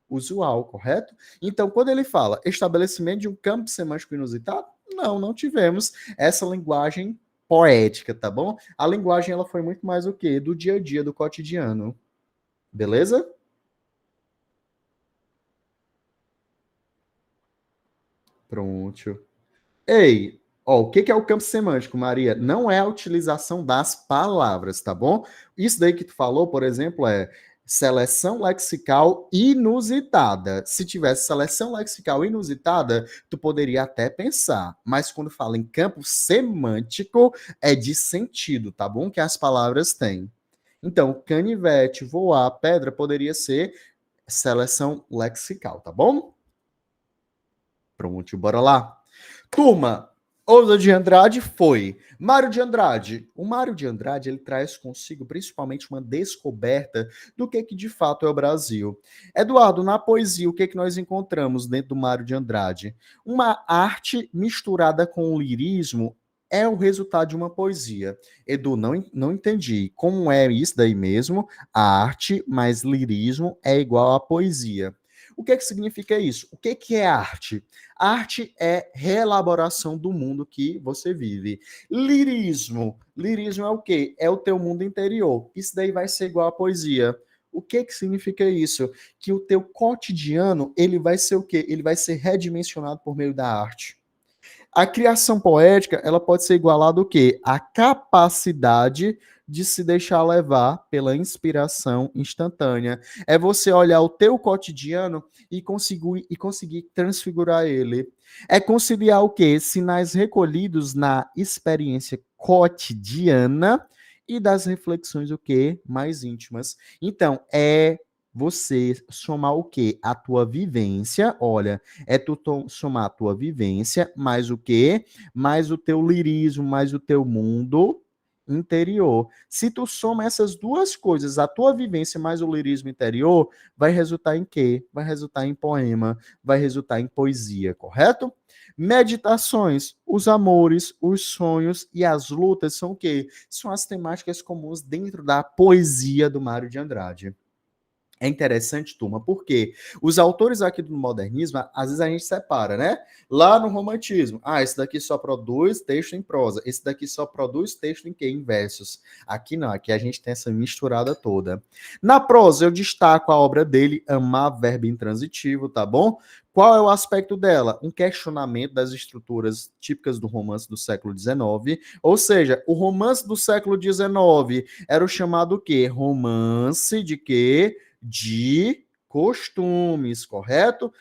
Usual, correto? Então, quando ele fala estabelecimento de um campo semântico inusitado, não tivemos essa linguagem poética, tá bom? A linguagem ela foi muito mais o quê? Do dia a dia, do cotidiano. Beleza? Pronto. Ei, ó, o que é o campo semântico, Maria? Não é a utilização das palavras, tá bom? Isso daí que tu falou, por exemplo, é seleção lexical inusitada. Se tivesse seleção lexical inusitada, tu poderia até pensar, mas quando fala em campo semântico, é de sentido, tá bom? Que as palavras têm. Então, canivete, voar, pedra poderia ser seleção lexical, tá bom? Pronto, bora lá. Turma, Ousa de Andrade foi. Mário de Andrade. O Mário de Andrade, ele traz consigo principalmente uma descoberta do que de fato é o Brasil. Eduardo, na poesia, o que nós encontramos dentro do Mário de Andrade? Uma arte misturada com o lirismo é o resultado de uma poesia. Edu, não entendi. Como é isso daí mesmo? A arte mais lirismo é igual à poesia. O que significa isso? O que é arte? Arte é reelaboração do mundo que você vive. Lirismo. Lirismo é o quê? É o teu mundo interior. Isso daí vai ser igual à poesia. O que significa isso? Que o teu cotidiano, ele vai ser o quê? Ele vai ser redimensionado por meio da arte. A criação poética, ela pode ser igualada ao quê? A capacidade de se deixar levar pela inspiração instantânea. É você olhar o teu cotidiano e conseguir transfigurar ele. É conciliar o quê? Sinais recolhidos na experiência cotidiana e das reflexões o quê? Mais íntimas. Então, é você somar o quê? A tua vivência, olha, é tu somar a tua vivência, mais o quê? Mais o teu lirismo, mais o teu mundo interior. Se tu soma essas duas coisas, a tua vivência mais o lirismo interior, vai resultar em quê? Vai resultar em poema, vai resultar em poesia, correto? Meditações, os amores, os sonhos e as lutas são o quê? São as temáticas comuns dentro da poesia do Mário de Andrade. É interessante, turma, porque os autores aqui do modernismo, às vezes a gente separa, né? Lá no romantismo, esse daqui só produz texto em prosa, esse daqui só produz texto em quê? Em versos. Aqui não, aqui a gente tem essa misturada toda. Na prosa, eu destaco a obra dele, Amar, verbo intransitivo, tá bom? Qual é o aspecto dela? Um questionamento das estruturas típicas do romance do século XIX, ou seja, o romance do século XIX era o chamado o quê? Romance de quê? De costumes, correto?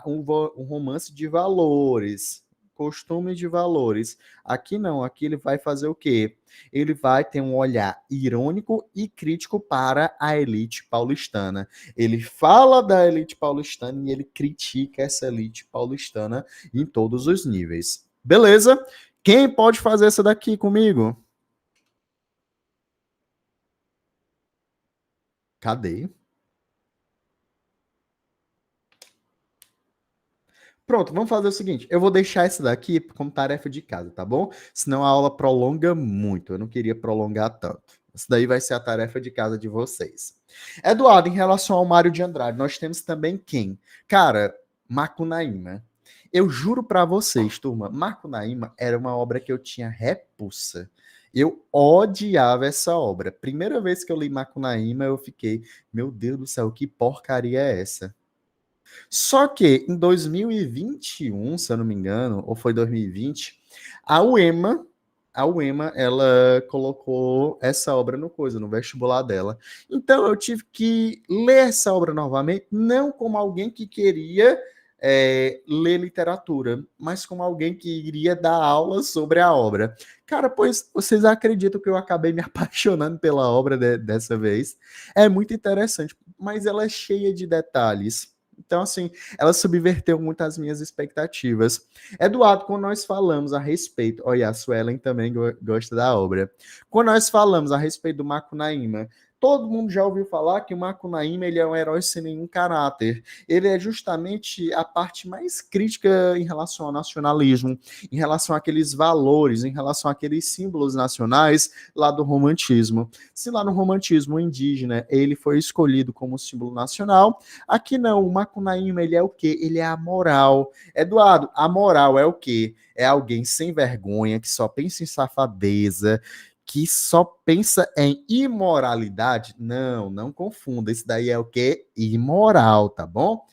Um romance de valores, costume de valores. Aqui não, aqui ele vai fazer o quê? Ele vai ter um olhar irônico e crítico para a elite paulistana. Ele fala da elite paulistana e ele critica essa elite paulistana em todos os níveis. Beleza? Quem pode fazer essa daqui comigo? Cadê? Pronto, vamos fazer o seguinte. Eu vou deixar isso daqui como tarefa de casa, tá bom? Senão a aula prolonga muito. Eu não queria prolongar tanto. Isso daí vai ser a tarefa de casa de vocês. Eduardo, em relação ao Mário de Andrade, nós temos também quem? Cara, Macunaíma. Eu juro pra vocês, turma, Macunaíma era uma obra que eu tinha repulsa. Eu odiava essa obra. Primeira vez que eu li Macunaíma, eu fiquei, meu Deus do céu, que porcaria é essa? Só que em 2021, se eu não me engano, ou foi 2020, a UEMA, ela colocou essa obra no vestibular dela. Então eu tive que ler essa obra novamente, não como alguém que queria ler literatura, mas como alguém que iria dar aula sobre a obra. Cara, pois vocês acreditam que eu acabei me apaixonando pela obra dessa vez? É muito interessante, mas ela é cheia de detalhes. Então, assim, ela subverteu muito as minhas expectativas. Eduardo, quando nós falamos a respeito... Olha, a Suelen também gosta da obra. Quando nós falamos a respeito do Macunaíma, todo mundo já ouviu falar que o Macunaíma ele é um herói sem nenhum caráter. Ele é justamente a parte mais crítica em relação ao nacionalismo, em relação àqueles valores, em relação àqueles símbolos nacionais lá do romantismo. Se lá no romantismo o indígena ele foi escolhido como símbolo nacional, aqui não, o Macunaíma ele é o quê? Ele é a moral. Eduardo, a moral é o quê? É alguém sem vergonha, que só pensa em safadeza, que só pensa em imoralidade. Não, não confunda. Isso daí é o quê? Imoral, tá bom?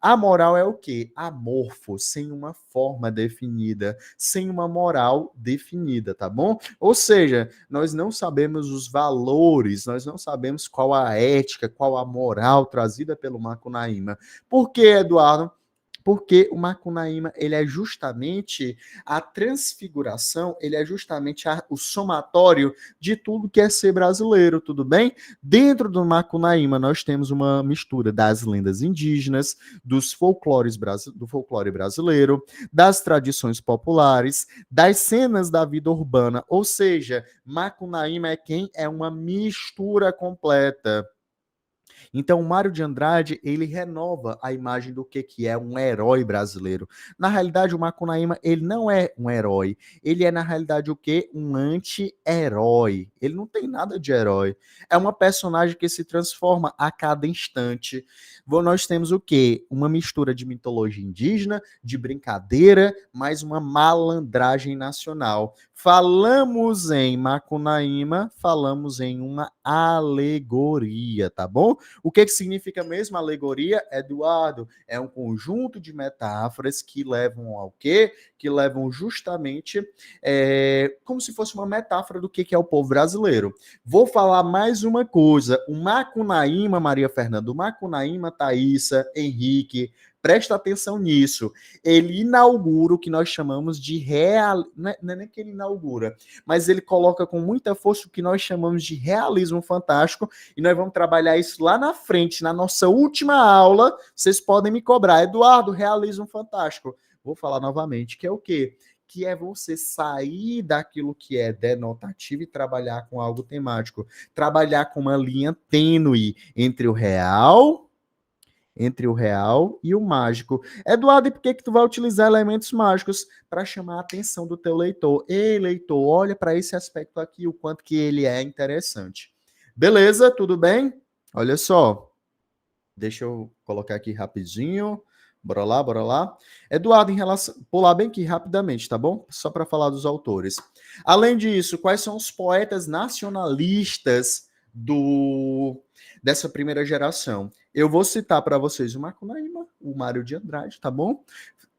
A moral é o quê? Amorfo, sem uma forma definida, sem uma moral definida, tá bom? Ou seja, nós não sabemos os valores, nós não sabemos qual a ética, qual a moral trazida pelo Macunaíma. Por quê, Eduardo? Porque o Macunaíma, ele é justamente a transfiguração, ele é justamente o somatório de tudo que é ser brasileiro, tudo bem? Dentro do Macunaíma, nós temos uma mistura das lendas indígenas, do folclore brasileiro, das tradições populares, das cenas da vida urbana, ou seja, Macunaíma é quem? É uma mistura completa. Então, o Mário de Andrade, ele renova a imagem do que é um herói brasileiro. Na realidade, o Macunaíma, ele não é um herói. Ele é, na realidade, o quê? Um anti-herói. Ele não tem nada de herói. É uma personagem que se transforma a cada instante. Nós temos o quê? Uma mistura de mitologia indígena, de brincadeira, mais uma malandragem nacional. Falamos em Macunaíma, falamos em uma alegoria, tá bom? O que significa mesmo alegoria, Eduardo? É um conjunto de metáforas que levam ao quê? Que levam justamente como se fosse uma metáfora do que é o povo brasileiro. Vou falar mais uma coisa. O Macunaíma, Maria Fernanda, o Macunaíma, Thaísa, Henrique, presta atenção nisso. Ele inaugura o que nós chamamos de não é nem que ele inaugura, mas ele coloca com muita força o que nós chamamos de realismo fantástico, e nós vamos trabalhar isso lá na frente, na nossa última aula. Vocês podem me cobrar, Eduardo, realismo fantástico. Vou falar novamente, que é o quê? Que é você sair daquilo que é denotativo e trabalhar com algo temático. Trabalhar com uma linha tênue entre o real e o mágico. Eduardo, e por que tu vai utilizar elementos mágicos? Para chamar a atenção do teu leitor. Ei, leitor, olha para esse aspecto aqui, o quanto que ele é interessante. Beleza? Tudo bem? Olha só. Deixa eu colocar aqui rapidinho. Bora lá, bora lá. Eduardo, em relação... pular bem aqui rapidamente, tá bom? Só para falar dos autores. Além disso, quais são os poetas nacionalistas dessa primeira geração? Eu vou citar para vocês o Macunaíma, o Mário de Andrade, tá bom?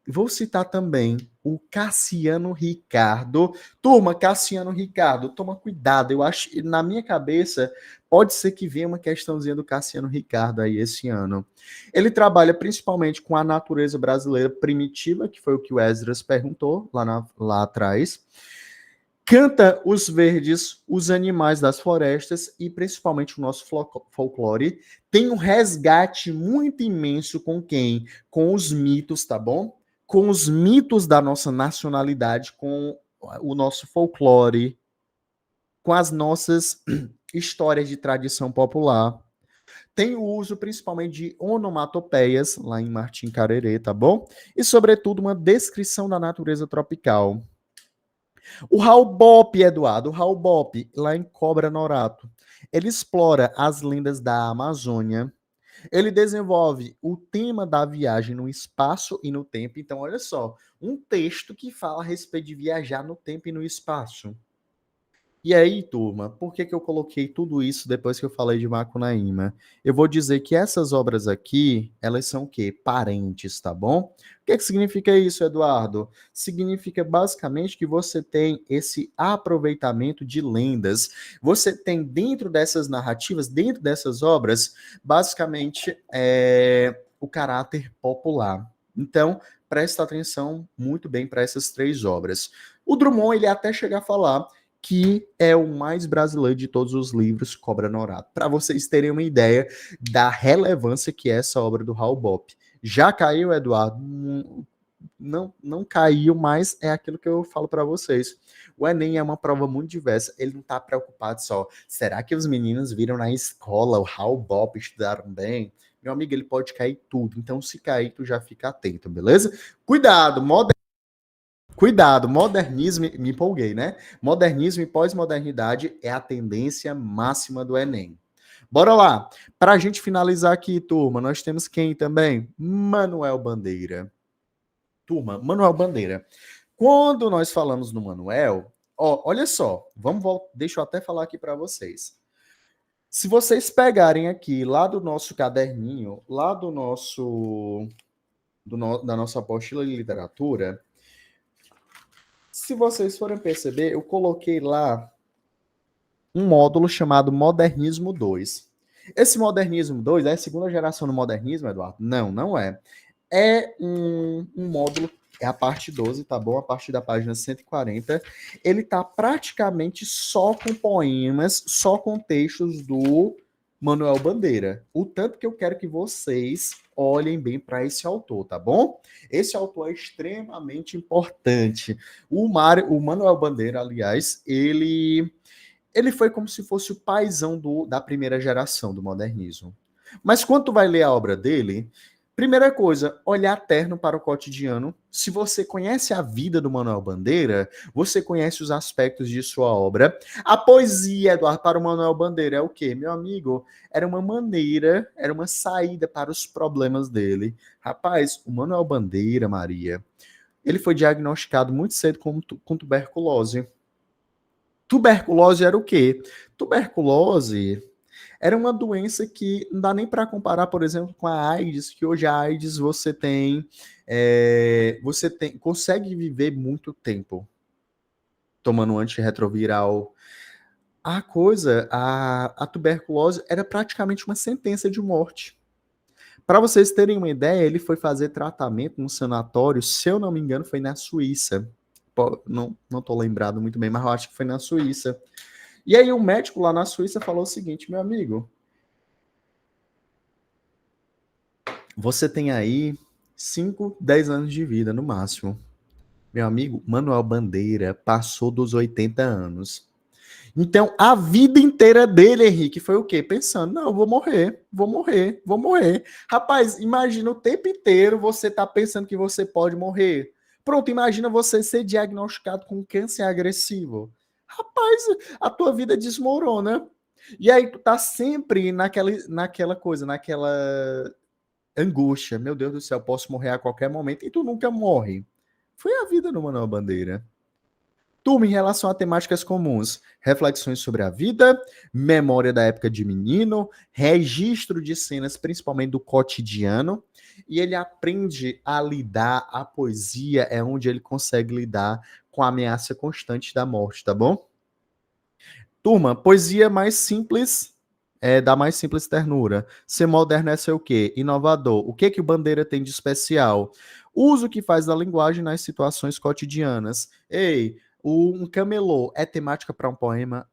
Vou citar também o Cassiano Ricardo. Turma, Cassiano Ricardo, toma cuidado. Eu acho, na minha cabeça, pode ser que venha uma questãozinha do Cassiano Ricardo aí esse ano. Ele trabalha principalmente com a natureza brasileira primitiva, que foi o que o Esdras perguntou lá atrás. Canta os verdes, os animais das florestas e principalmente o nosso folclore. Tem um resgate muito imenso com quem? Com os mitos, tá bom? Com os mitos da nossa nacionalidade, com o nosso folclore, com as nossas histórias de tradição popular. Tem o uso principalmente de onomatopeias, lá em Martim Carerê, tá bom? E, sobretudo, uma descrição da natureza tropical. O Raul Bop, Eduardo, o Raul Bop, lá em Cobra Norato, ele explora as lendas da Amazônia, ele desenvolve o tema da viagem no espaço e no tempo. Então, olha só, um texto que fala a respeito de viajar no tempo e no espaço. E aí, turma, por que eu coloquei tudo isso depois que eu falei de Macunaíma? Eu vou dizer que essas obras aqui, elas são o quê? Parentes, tá bom? O que significa isso, Eduardo? Significa basicamente que você tem esse aproveitamento de lendas. Você tem dentro dessas narrativas, dentro dessas obras, basicamente o caráter popular. Então, presta atenção muito bem para essas 3 obras. O Drummond, ele até chega a falar que é o mais brasileiro de todos os livros, Cobra Norato. Para vocês terem uma ideia da relevância que é essa obra do Raul Bop. Já caiu, Eduardo? Não caiu, mas é aquilo que eu falo para vocês. O Enem é uma prova muito diversa. Ele não está preocupado só. Será que os meninos viram na escola o Raul Bop, estudaram bem? Meu amigo, ele pode cair tudo. Então, se cair, tu já fica atento, beleza? Cuidado, modernismo, me empolguei, né? Modernismo e pós-modernidade é a tendência máxima do Enem. Bora lá. Para a gente finalizar aqui, turma, nós temos quem também? Manuel Bandeira. Turma, Manuel Bandeira. Quando nós falamos no Manuel, olha só, deixa eu até falar aqui para vocês. Se vocês pegarem aqui lá do nosso caderninho, lá da nossa apostila de literatura, se vocês forem perceber, eu coloquei lá um módulo chamado Modernismo 2. Esse Modernismo 2 é a segunda geração do modernismo, Eduardo? Não, não é. É um módulo, é a parte 12, tá bom? A partir da página 140. Ele tá praticamente só com poemas, só com textos do Manuel Bandeira. O tanto que eu quero que vocês olhem bem para esse autor, tá bom? Esse autor é extremamente importante. O Manuel Bandeira, aliás, ele foi como se fosse o paizão da primeira geração do modernismo. Mas quando tu vai ler a obra dele, primeira coisa, olhar terno para o cotidiano. Se você conhece a vida do Manuel Bandeira, você conhece os aspectos de sua obra. A poesia, Eduardo, para o Manuel Bandeira é o quê? Meu amigo, era uma maneira, era uma saída para os problemas dele. Rapaz, o Manuel Bandeira, Maria, ele foi diagnosticado muito cedo com tuberculose. Tuberculose era o quê? Tuberculose Era uma doença que não dá nem para comparar, por exemplo, com a AIDS, que hoje a AIDS consegue viver muito tempo tomando um antirretroviral. A tuberculose era praticamente uma sentença de morte. Para vocês terem uma ideia, ele foi fazer tratamento num sanatório, se eu não me engano, foi na Suíça. Não tô lembrado muito bem, mas eu acho que foi na Suíça. E aí o médico lá na Suíça falou o seguinte, meu amigo, você tem aí 5, 10 anos de vida no máximo. Meu amigo, Manuel Bandeira passou dos 80 anos. Então, a vida inteira dele, Henrique, foi o quê? Pensando, não, eu vou morrer, vou morrer, vou morrer. Rapaz, imagina o tempo inteiro você tá pensando que você pode morrer. Pronto, imagina você ser diagnosticado com câncer agressivo. Rapaz, a tua vida desmorona. E aí tu tá sempre naquela coisa, naquela angústia. Meu Deus do céu, posso morrer a qualquer momento e tu nunca morre. Foi a vida do Manuel Bandeira. Turma, em relação a temáticas comuns, reflexões sobre a vida, memória da época de menino, registro de cenas, principalmente do cotidiano, e ele aprende a lidar, a poesia é onde ele consegue lidar com a ameaça constante da morte, tá bom? Turma, poesia mais simples dá mais simples ternura. Ser moderno é ser o quê? Inovador. O que que o Bandeira tem de especial? O uso que faz da linguagem nas situações cotidianas. Ei, um camelô é temática para um poema?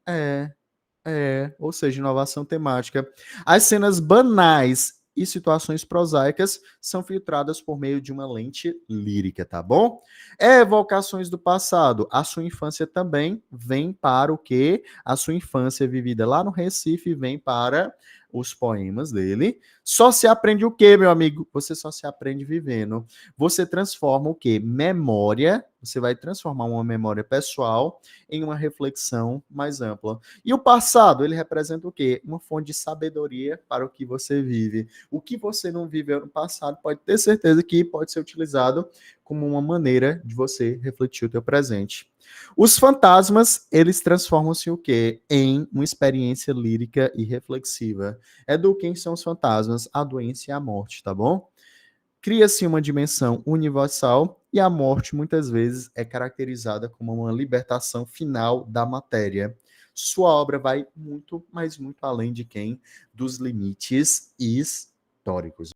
Ou seja, inovação temática. As cenas banais e situações prosaicas são filtradas por meio de uma lente lírica, tá bom? Evocações do passado. A sua infância também vem para o quê? A sua infância vivida lá no Recife vem para os poemas dele. Só se aprende o quê, meu amigo? Você só se aprende vivendo. Você transforma o quê? Memória. Você vai transformar uma memória pessoal em uma reflexão mais ampla. E o passado, ele representa o quê? Uma fonte de sabedoria para o que você vive. O que você não viveu no passado, pode ter certeza que pode ser utilizado como uma maneira de você refletir o teu presente. Os fantasmas, eles transformam-se o quê? Em uma experiência lírica e reflexiva. É do quem são os fantasmas, a doença e a morte, tá bom? Cria-se uma dimensão universal e a morte muitas vezes é caracterizada como uma libertação final da matéria. Sua obra vai muito, mas muito além de quem? Dos limites históricos.